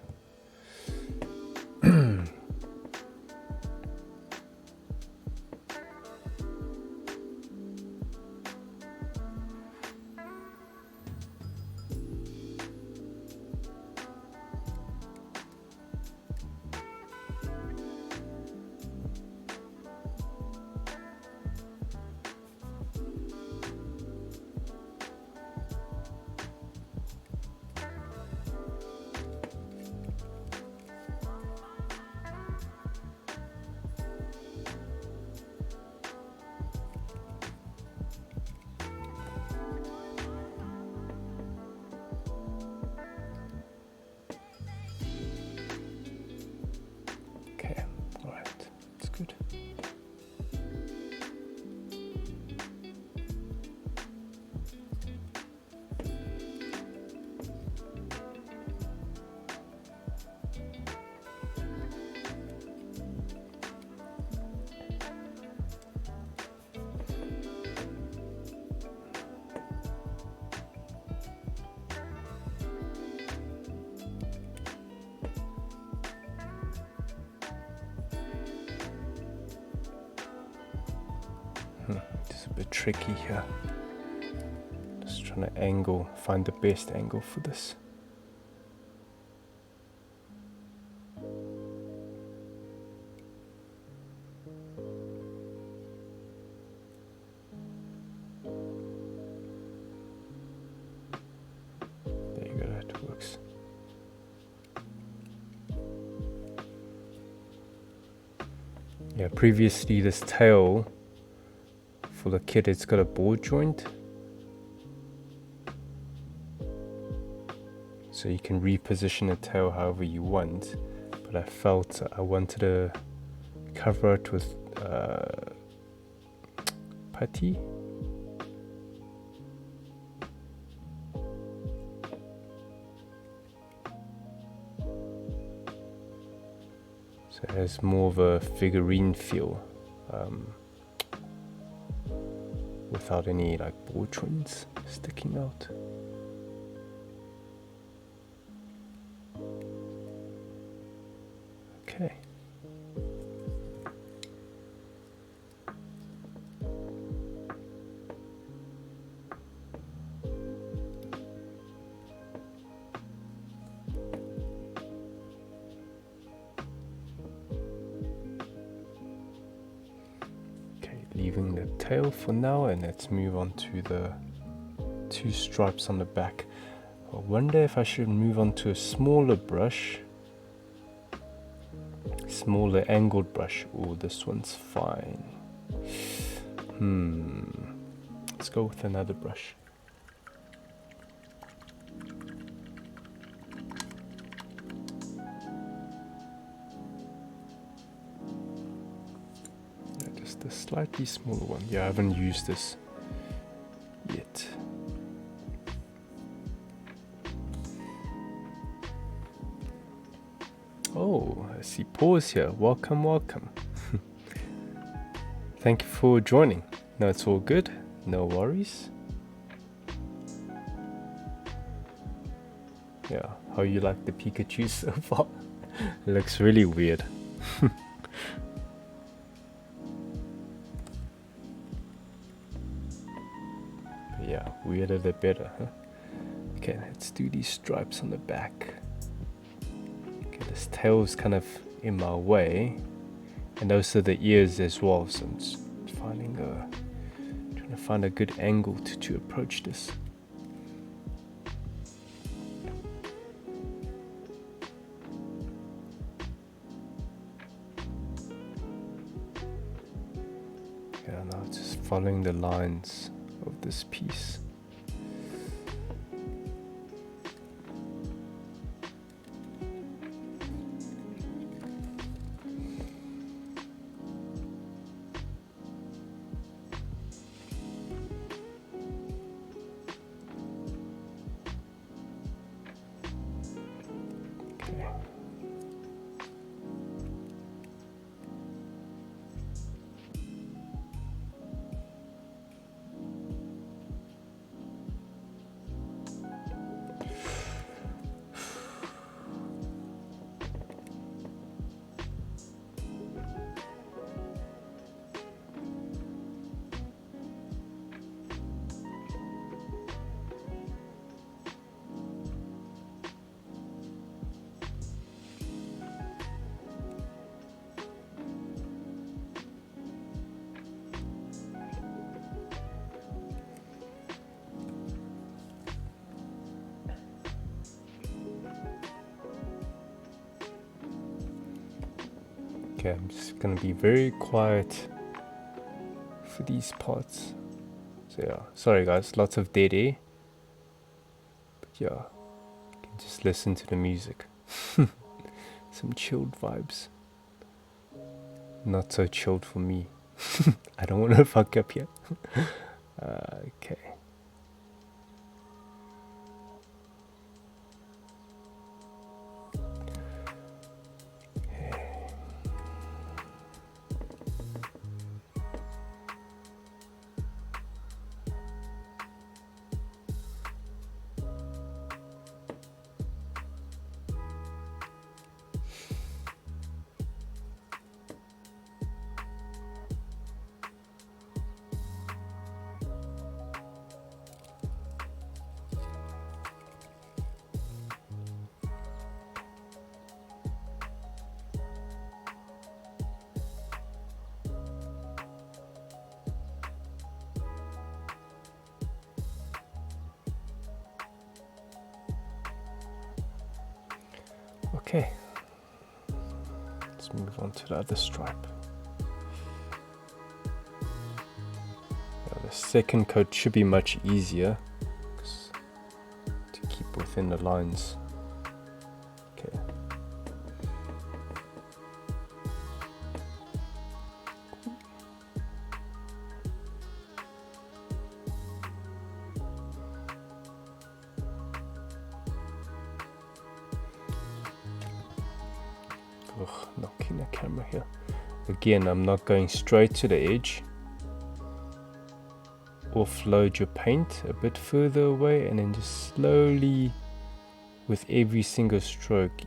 Okay, all right, that's good. It's a bit tricky here. Just trying to find the best angle for this. There you go, that works. Yeah, previously this tail for the kit, it's got a ball joint, so you can reposition the tail however you want, but I felt I wanted to cover it with putty. So it has more of a figurine feel. Without any like ball joints sticking out. Okay. Leaving the tail for now, and let's move on to the 2 stripes on the back. I wonder if I should move on to a smaller brush, smaller angled brush. Oh, this one's fine. Let's go with another brush. Yeah, just a slightly smaller one. Yeah, I haven't used this yet. Oh, I see pause here. Welcome, welcome. Thank you for joining. No, it's all good. No worries. Yeah, how you like the Pikachu so far? It looks really weird. But yeah, weirder the better, huh? Okay, let's do these stripes on the back. Okay, this tail's kind of in my way. And also the ears as well, so I'm just trying to find a good angle to approach this. Yeah, now just following the lines of this piece. Okay, I'm just gonna be very quiet for these parts. So yeah, sorry guys, lots of dead air. But yeah, you can just listen to the music. Some chilled vibes. Not so chilled for me. I don't want to fuck up yet. Okay. Okay, let's move on to the other stripe. The second coat should be much easier to keep within the lines. Okay. Ugh, knocking the camera here. Again, I'm not going straight to the edge. Offload your paint a bit further away and then just slowly, with every single stroke,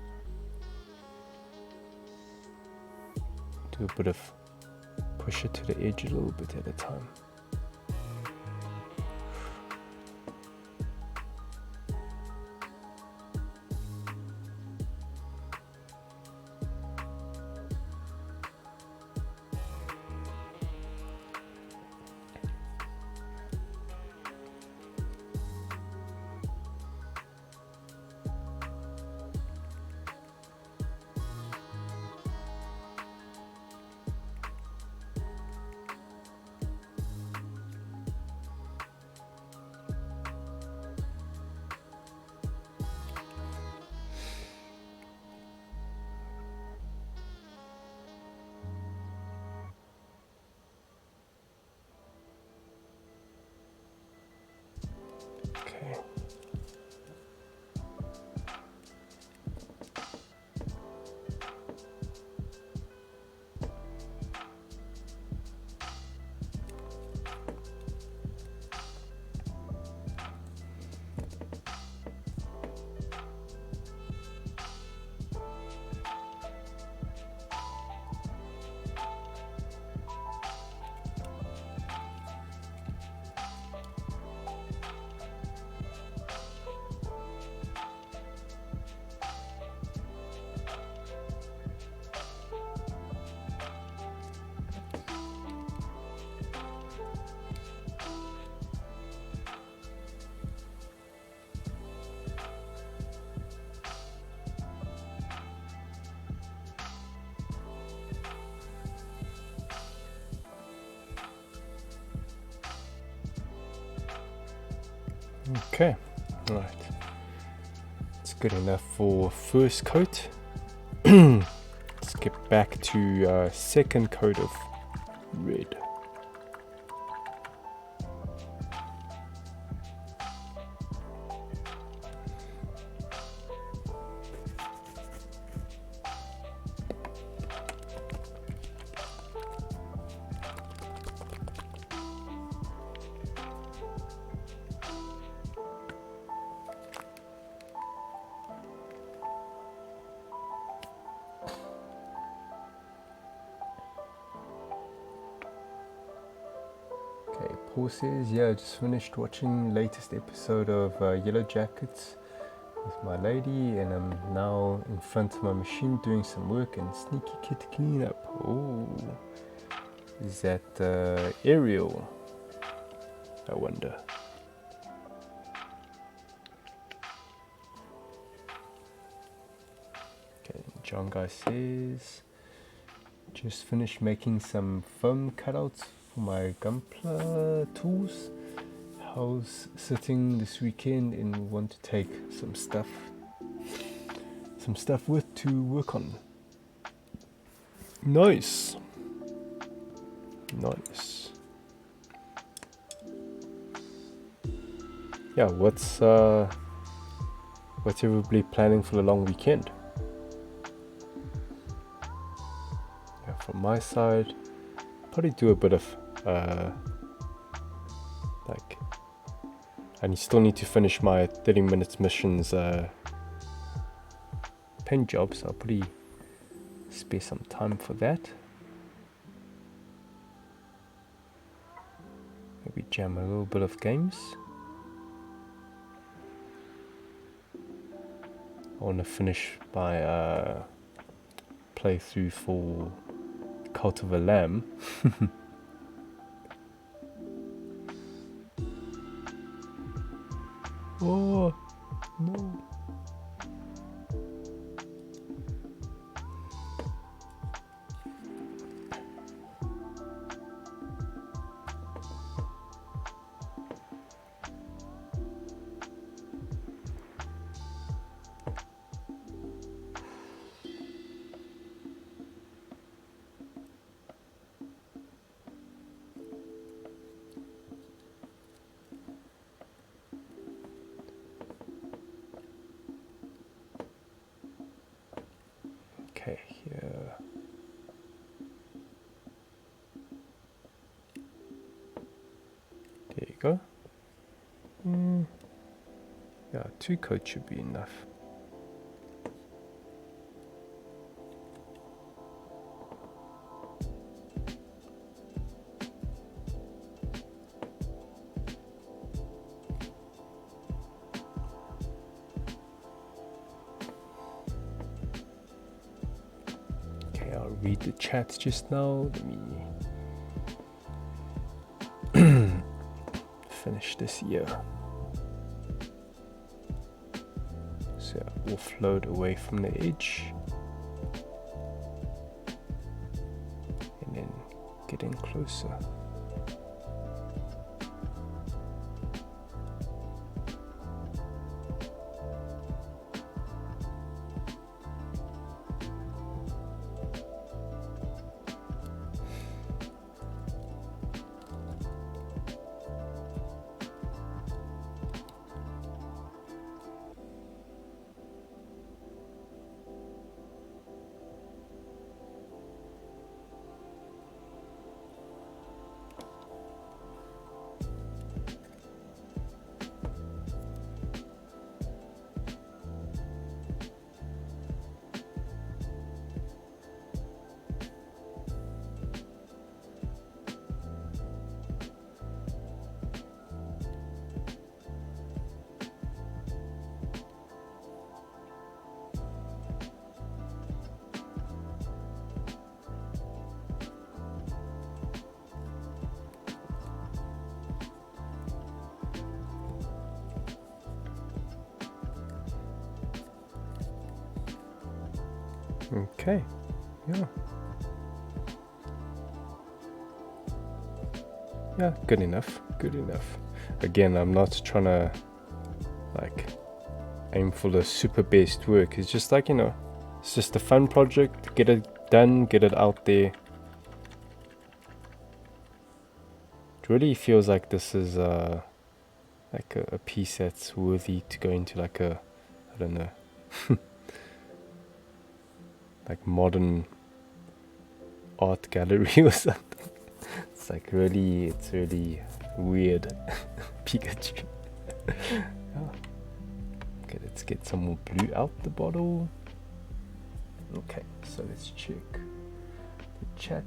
do a bit of push it to the edge a little bit at a time. Okay, right. It's good enough for first coat. Let's get back to second coat of red. Okay, Paul says, yeah, I just finished watching latest episode of Yellow Jackets with my lady, and I'm now in front of my machine doing some work and sneaky kid cleanup. Oh, is that Ariel? I wonder. Okay, John Guy says, just finished making some foam cutouts for my Gunpla tools. House sitting this weekend and want to take some stuff with to work on. Nice. Yeah, what's everybody planning for the long weekend? Yeah, from my side, probably do a bit of like, I still need to finish my 30 minutes missions paint job, so I'll probably spare some time for that. Maybe jam a little bit of games. I want to finish my playthrough for Cult of a Lamb. Oh no. Okay, here. There you go. Yeah, 2 coats should be enough. I'll read the chat just now. Let me finish this here. So offload away from the edge. And then get in closer. Okay, yeah. Yeah, good enough, good enough. Again, I'm not trying to like aim for the super best work. It's just like, you know, it's just a fun project. Get it done, get it out there. It really feels like this is like a piece that's worthy to go into like a, I don't know, like modern art gallery or something. It's like really, it's really weird. Pikachu. Oh. Okay, let's get some more blue out the bottle. Okay, so let's check the chat.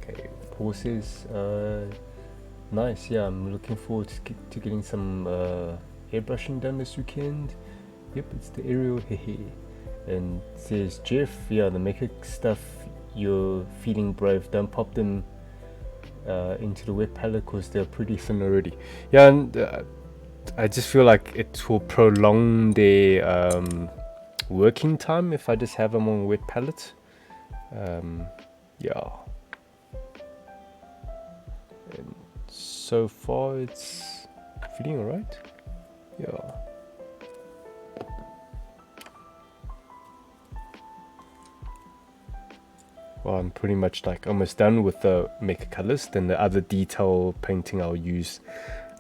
Okay, Paul says, nice, yeah, I'm looking forward to getting some airbrushing done this weekend. Yep, it's the aerial, hehe. And says, Jeff, yeah, the mecha stuff, you're feeling brave, don't pop them into the wet palette because they're pretty thin already. Yeah, and I just feel like it will prolong their working time if I just have them on wet palette. Yeah. And so far it's feeling alright. Yeah. Well, I'm pretty much like almost done with the mecha colors. Then the other detail painting I'll use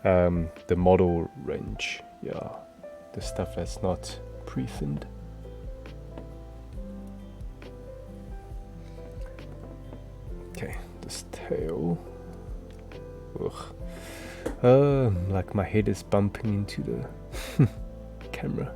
the model range. Yeah, the stuff that's not pre-thinned. Okay, this tail. Ugh. Like my head is bumping into the camera.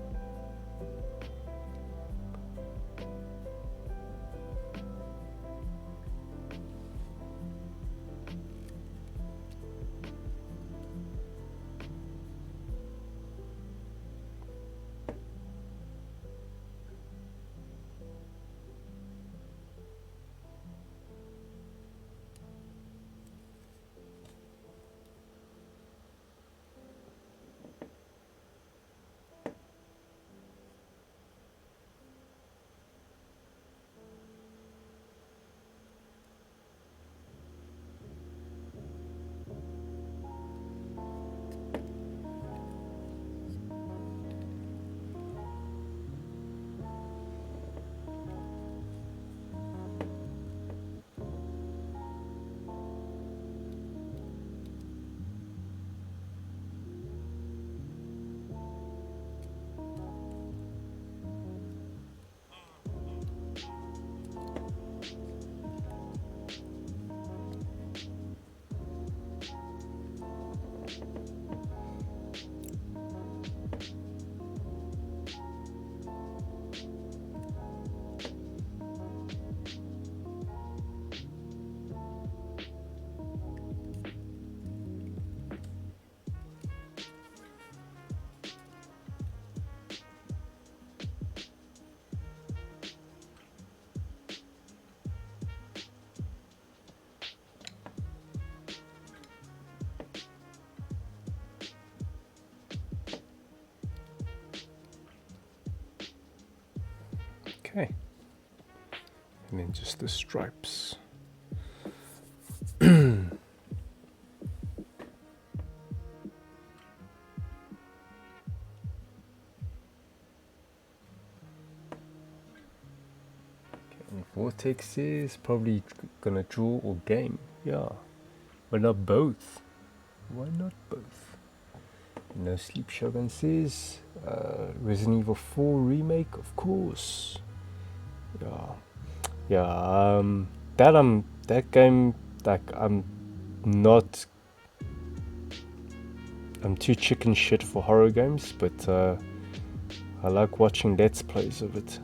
Okay, and then just the stripes. And Vortex is probably gonna draw or game. Yeah, why not both? Why not both? No Sleep Shogun says Resident Evil 4 remake, of course. Yeah, that game, like I'm too chicken shit for horror games, but I like watching let's plays of it.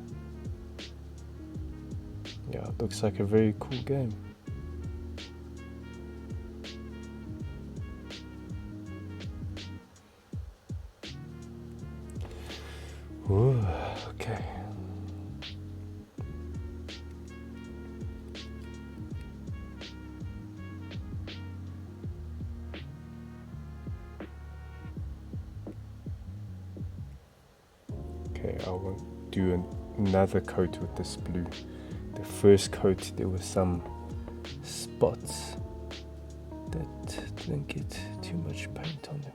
Yeah, it looks like a very cool game. Ooh, okay. okay, I will do another coat with this blue. The first coat there were some spots that didn't get too much paint on them.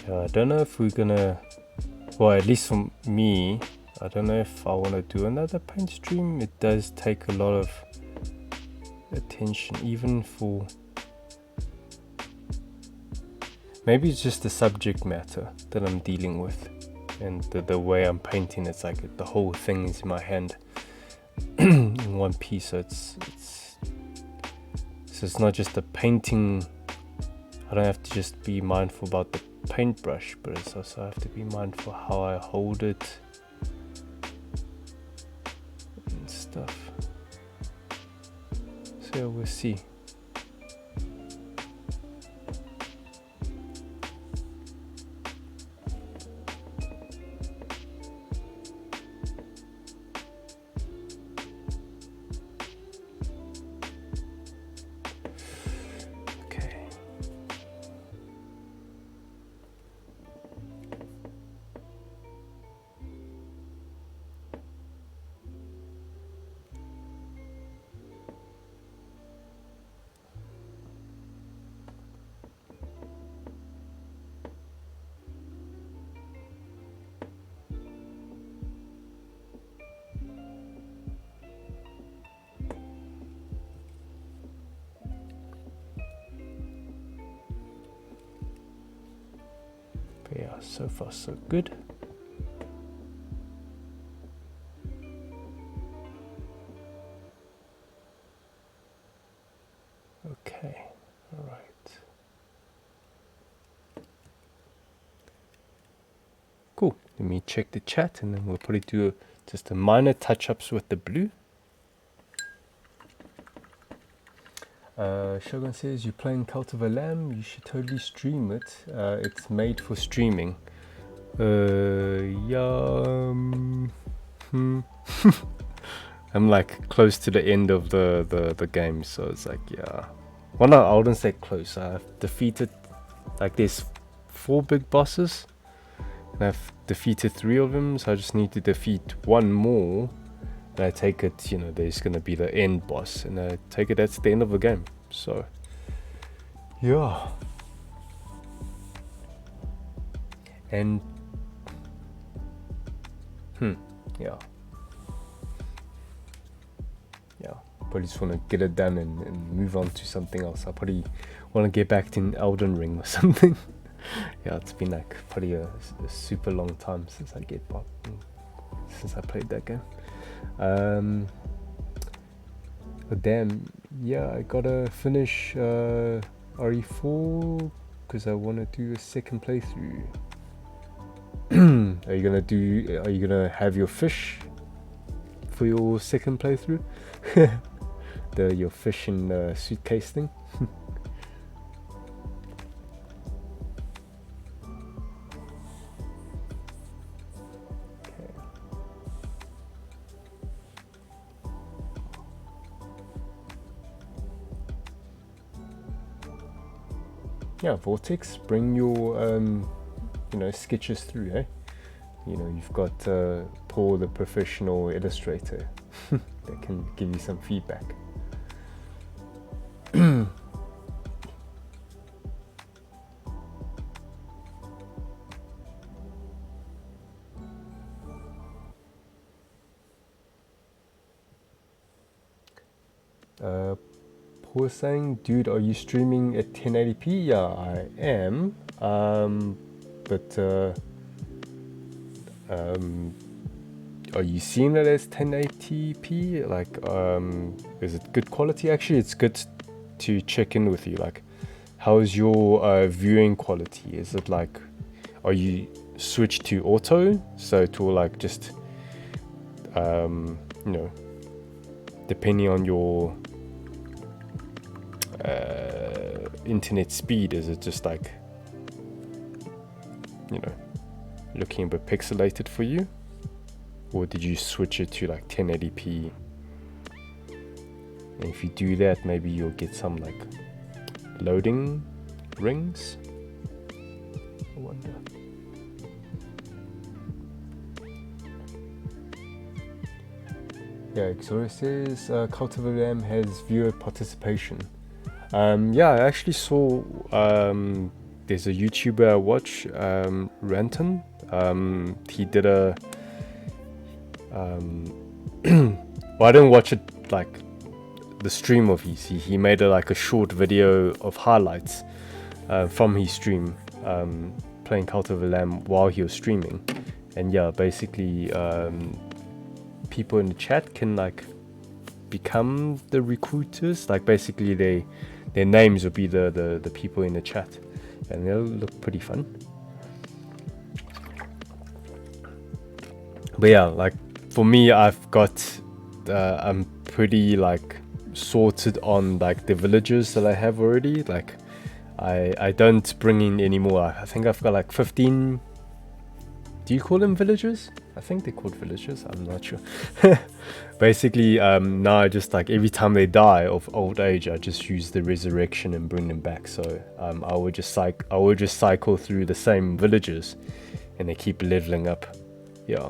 I don't know if we're gonna, well, at least for me, I don't know if I want to do another PaintStream. It does take a lot of attention, even for, maybe it's just the subject matter that I'm dealing with, and the way I'm painting. It's like the whole thing is in my hand in one piece, so it's not just the painting. I don't have to just be mindful about the paintbrush, but it's also I have to be mindful how I hold it and stuff. So we'll see. But yeah, so far so good. Okay, all right. Cool. Let me check the chat, and then we'll probably do just a minor touch-ups with the blue. Shogun says, you're playing Cult of a Lamb, you should totally stream it. It's made for streaming. Yeah. I'm like close to the end of the game, so it's like, yeah. Well, no, I wouldn't say close. I've defeated, like, there's 4 big bosses, and I've defeated 3 of them, so I just need to defeat 1 more. And I take it, you know, there's gonna be the end boss, and I take it that's the end of the game. So, yeah. And, yeah. Yeah, probably just want to get it done and move on to something else. I probably want to get back in Elden Ring or something. Yeah, it's been like probably a super long time since I played that game. But damn, yeah, I gotta finish RE4 because I want to do a second playthrough. Are you gonna have your fish for your second playthrough? Your fish in suitcase thing. Yeah, Vortex, bring your sketches through, eh? You know, you've got Paul, the professional illustrator, that can give you some feedback. Paul saying, dude, are you streaming at 1080p? Yeah, I am. But are you seeing it as 1080p? Like, is it good quality? Actually, it's good to check in with you. Like, how's your viewing quality? Is it like, are you switched to auto, so it will like just you know, depending on your internet speed, is it just like, you know, looking a bit pixelated for you, or did you switch it to like 1080p? And if you do that, maybe you'll get some like loading rings, I wonder. Yeah, Xora says Cultivar M has viewer participation. Yeah, I actually saw there's a YouTuber I watch, Ranton. He did a well, I didn't watch it like the stream of his. He made like a short video of highlights from his stream, playing Cult of the Lamb while he was streaming. And yeah, basically people in the chat can like become the recruiters. Like basically their names will be the people in the chat, and they'll look pretty fun. But yeah, like for me, I've got I'm pretty like sorted on like the villagers that I have already. Like I don't bring in any more. I think I've got like 15. Do you call them villagers? I think they're called villagers. I'm not sure. Basically, now I just like every time they die of old age, I just use the resurrection and bring them back. So I would just cycle through the same villagers, and they keep leveling up. Yeah.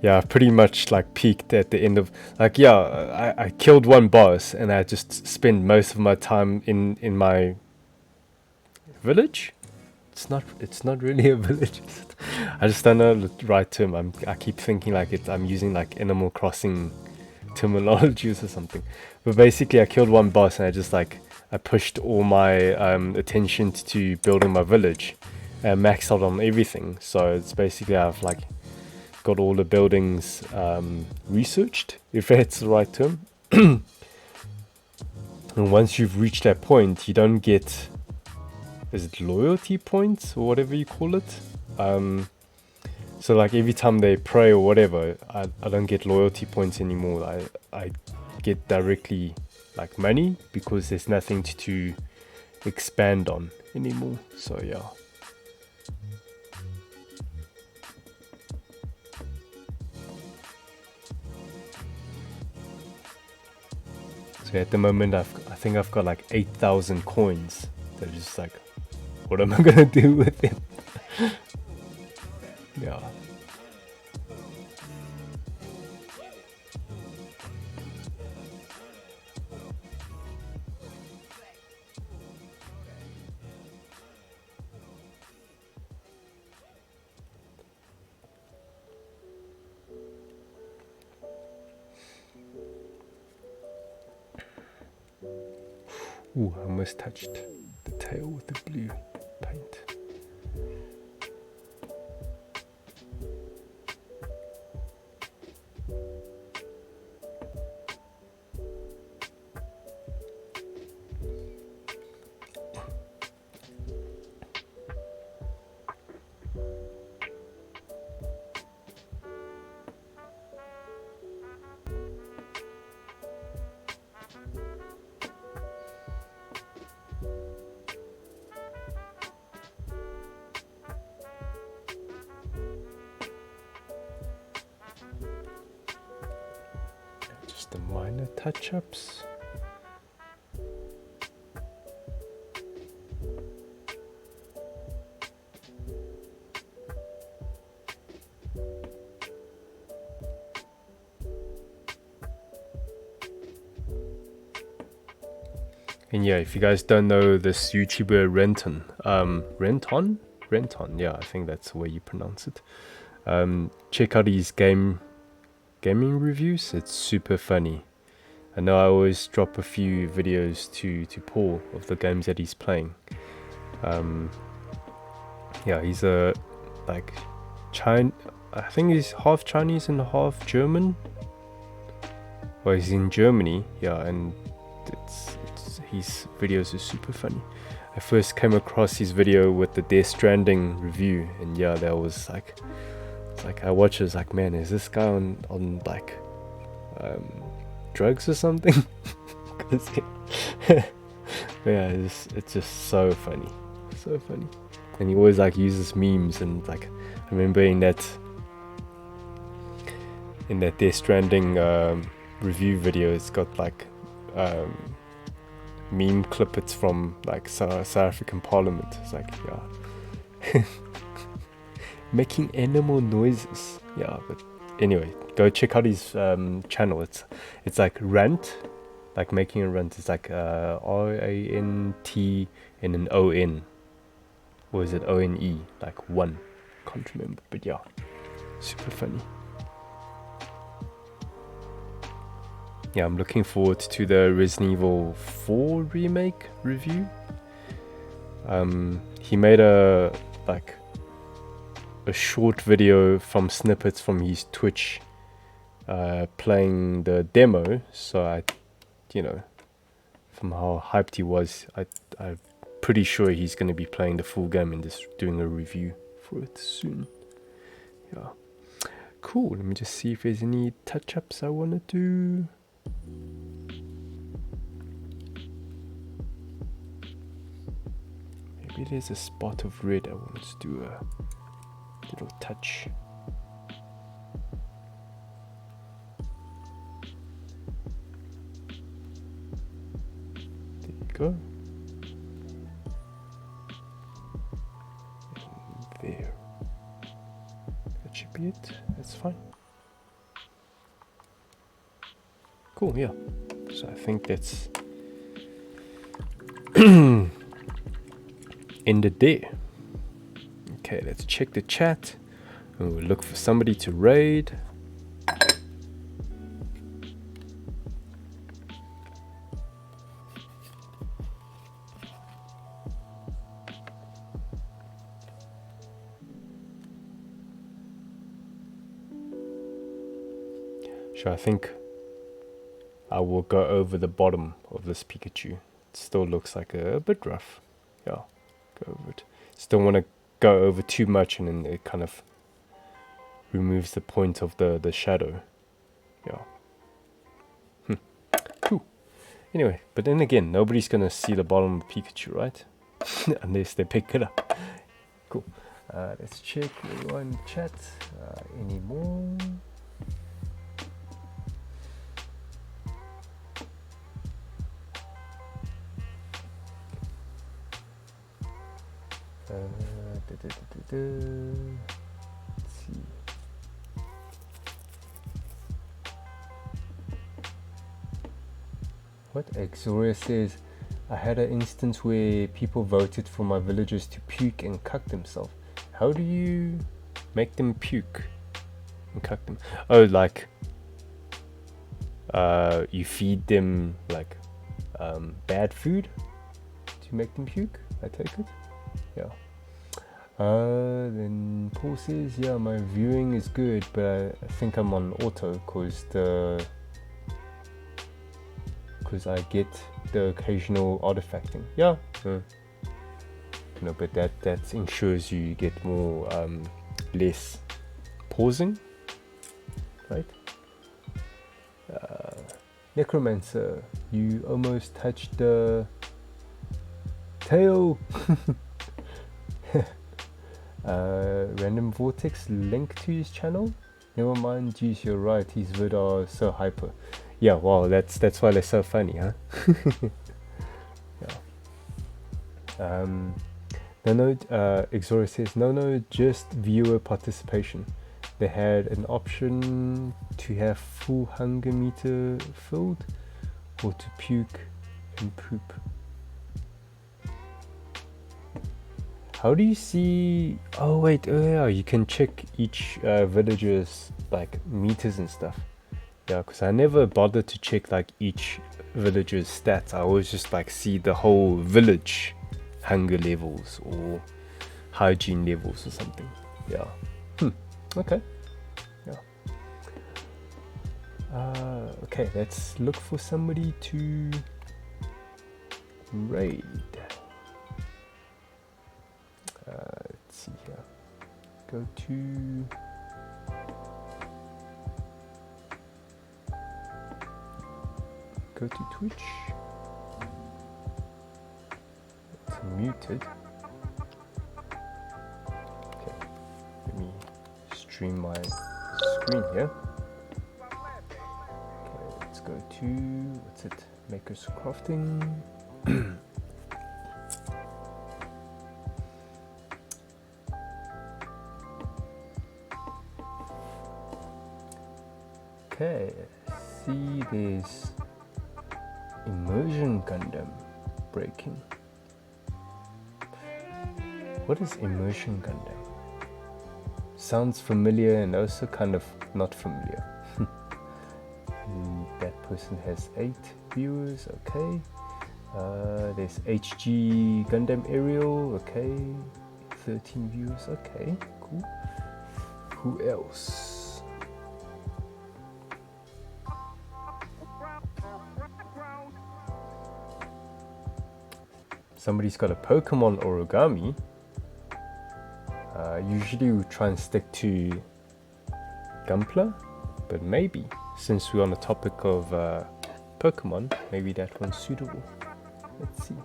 Yeah, I pretty much like peaked at the end of like, yeah, I killed one boss and I just spent most of my time in my village. It's not really a village. I just don't know the right term. I keep thinking like I'm using like Animal Crossing terminologies or something. But basically I killed one boss and I pushed all my attention to building my village and maxed out on everything. So it's basically I've like got all the buildings researched, if that's the right term. And once you've reached that point, you don't get, is it loyalty points or whatever you call it? So like every time they pray or whatever, I don't get loyalty points anymore. I get directly like money because there's nothing to expand on anymore. So yeah. So at the moment, I think I've got like 8,000 coins. They're just like, what am I gonna do with them? Yeah. Ooh, I almost touched the tail with the blue paint. The minor touch-ups. And yeah, if you guys don't know this YouTuber Renton, Renton, yeah, I think that's the way you pronounce it. Check out his gaming reviews. It's super funny. I know I always drop a few videos to Paul of the games that he's playing. Yeah, he's a like I think he's half Chinese and half German. Well, he's in Germany, yeah, and his videos are super funny. I first came across his video with the Death Stranding review, and yeah, that was like, it's like I watched it, was like, man, is this guy on like drugs or something? 'Cause, yeah, it's just so funny, so funny. And he always like uses memes, and like I remember in that Death Stranding review video, it's got like meme clippets from like South African Parliament. It's like, yeah, making animal noises. Yeah, but anyway, go check out his channel. It's like rant, like making a rant. It's like RANT and an ON, or is it ONE? Like one, can't remember. But yeah, super funny. Yeah, I'm looking forward to the Resident Evil 4 remake review. He made a short video from snippets from his Twitch playing the demo. So I, from how hyped he was, I'm pretty sure he's going to be playing the full game and just doing a review for it soon. Yeah, cool. Let me just see if there's any touch-ups I want to do. Maybe there's a spot of red I want to do a little touch. There you go. And there. That should be it. That's fine. Cool, yeah. So I think that's ended there. Okay, let's check the chat and we'll look for somebody to raid. So I think I will go over the bottom of this Pikachu. It still looks like a bit rough. Yeah, go over it. Still want to go over too much, and then it kind of removes the point of the shadow. Yeah. Cool. Anyway, but then again, nobody's gonna see the bottom of Pikachu, right? Unless they pick it up. Cool. Let's check everyone in the chat. Any more? Let's see. What? Exoria says, I had an instance where people voted for my villagers to puke and cuck themselves. How do you make them puke and cuck them? Oh, like you feed them like bad food to make them puke, I take it. Yeah. Then Paul says, yeah, my viewing is good, but I think I'm on auto because I get the occasional artifacting. Yeah. No, but that ensures you get more less pausing, right? Necromancer, you almost touched the tail. Random Vortex link to his channel. Never mind, geez, you're right, his vid are so hyper. Yeah, wow, that's why they're so funny, huh? Yeah. Exora says, no, just viewer participation. They had an option to have full hunger meter filled or to puke and poop. How do you see? Oh wait, oh yeah, you can check each villager's like meters and stuff. Yeah, because I never bothered to check like each villager's stats. I always just like see the whole village hunger levels or hygiene levels or something. Yeah. Okay. Yeah. Okay, let's look for somebody to raid. Let's see here. Go to Twitch. It's muted. Okay, let me stream my screen here. Okay, let's go to, what's it? Makers Crafting. Okay, see there's Immersion Gundam breaking. What is Immersion Gundam? Sounds familiar and also kind of not familiar. That person has 8 viewers, okay. There's HG Gundam Aerial, okay. 13 viewers, okay, cool. Who else? Somebody's got a Pokemon origami. Usually we try and stick to Gunpla, but maybe since we're on the topic of Pokemon, maybe that one's suitable. Let's see.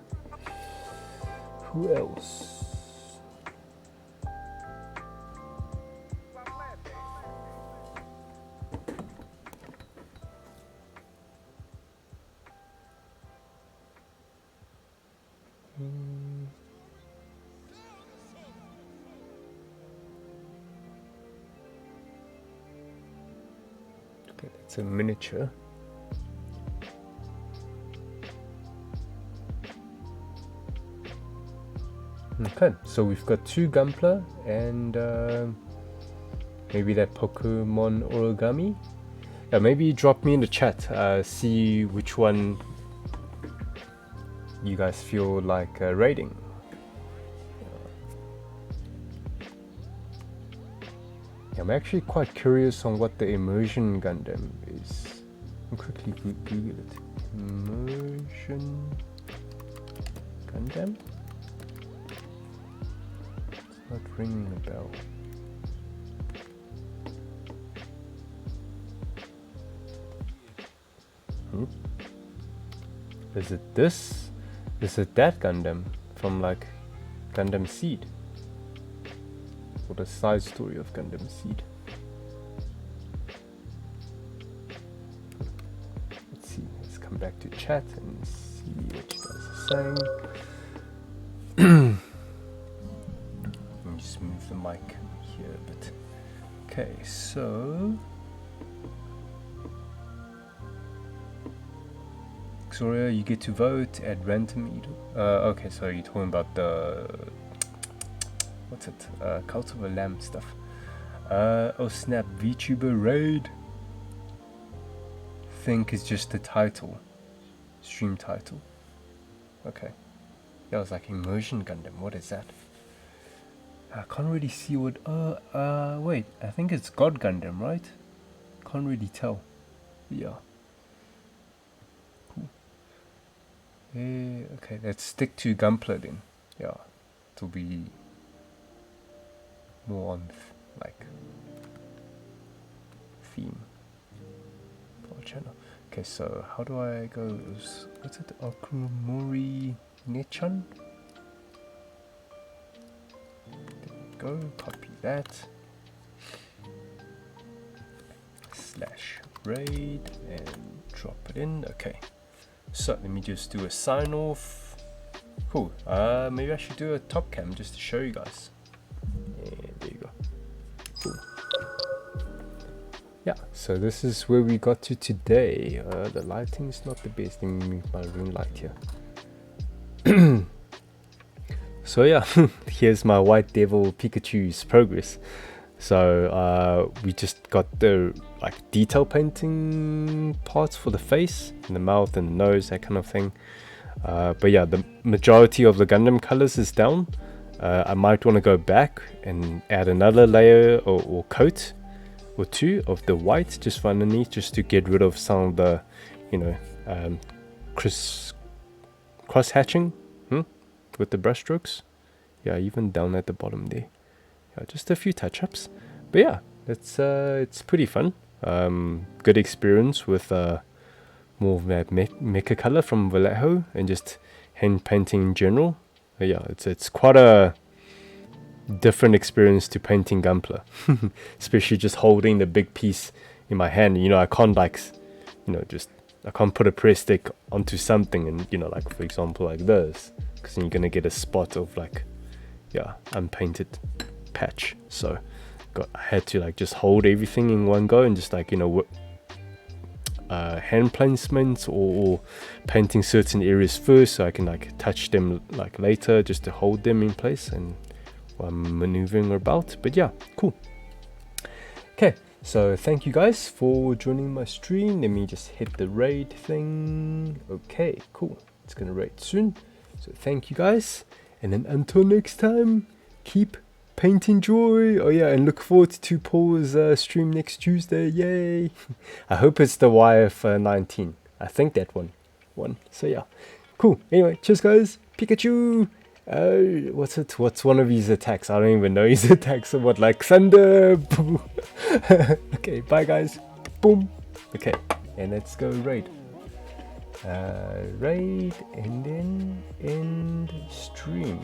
Who else? Okay, that's a miniature. Okay, so we've got 2 Gunpla and maybe that Pokemon origami. Yeah, maybe drop me in the chat, see which one you guys feel like rating. Yeah, I'm actually quite curious on what the Immersion Gundam is. I'll quickly Google it. Immersion Gundam? It's not ringing a bell. Is it this? Is it that Gundam from like Gundam Seed? Or the side story of Gundam Seed? Let's see, let's come back to chat and see what you guys are saying. Let me just move the mic here a bit. Okay, so Xoria, you get to vote at random. Okay, so you're talking about the, what's it? Cult of a Lamb stuff. Oh snap, VTuber raid. Think is just the title, stream title. Okay, that was like Immersion Gundam. What is that? I can't really see what. Wait, I think it's God Gundam, right? Can't really tell. Yeah. Okay, let's stick to Gunpla then. Yeah, it'll be more on like theme for our channel. Okay, so how do I go? What's it? Okumori Nechan? There we go, copy that. /raid and drop it in. Okay. So let me just do a sign off. Cool. Maybe I should do a top cam just to show you guys. And there you go. Cool. Yeah, so this is where we got to today. The lighting is not the best. Let me move my room light here. So yeah, here's my White Devil Pikachu's progress. So we just got the like detail painting parts for the face and the mouth and the nose, that kind of thing. But yeah, the majority of the Gundam colors is down. I might want to go back and add another layer or coat or two of the white just for underneath, just to get rid of some of the, you know, cross hatching with the brush strokes. Yeah, even down at the bottom there. Yeah, just a few touch-ups. But yeah, it's pretty fun. Good experience with more of that mecha color from Vallejo and just hand painting in general. But yeah, it's quite a different experience to painting Gunpla, especially just holding the big piece in my hand. You know, I can't like, you know, just I can't put a press stick onto something and, you know, like for example like this, because then you're gonna get a spot of like, yeah, unpainted patch. So I had to like just hold everything in one go and just like, you know, hand placements or painting certain areas first so I can like touch them like later, just to hold them in place and while I'm maneuvering about. But yeah, cool. Okay, so thank you guys for joining my stream. Let me just hit the raid thing. Okay, cool, it's gonna raid soon, so thank you guys, and then until next time, keep painting joy. Oh yeah, and look forward to Paul's stream next Tuesday. Yay! I hope it's the YF 19. I think that one. So yeah, cool. Anyway, cheers guys. Pikachu. What's one of his attacks? I don't even know his attacks. Or what, like thunder? Okay, bye guys. Boom. Okay, and let's go raid. Raid and then end stream.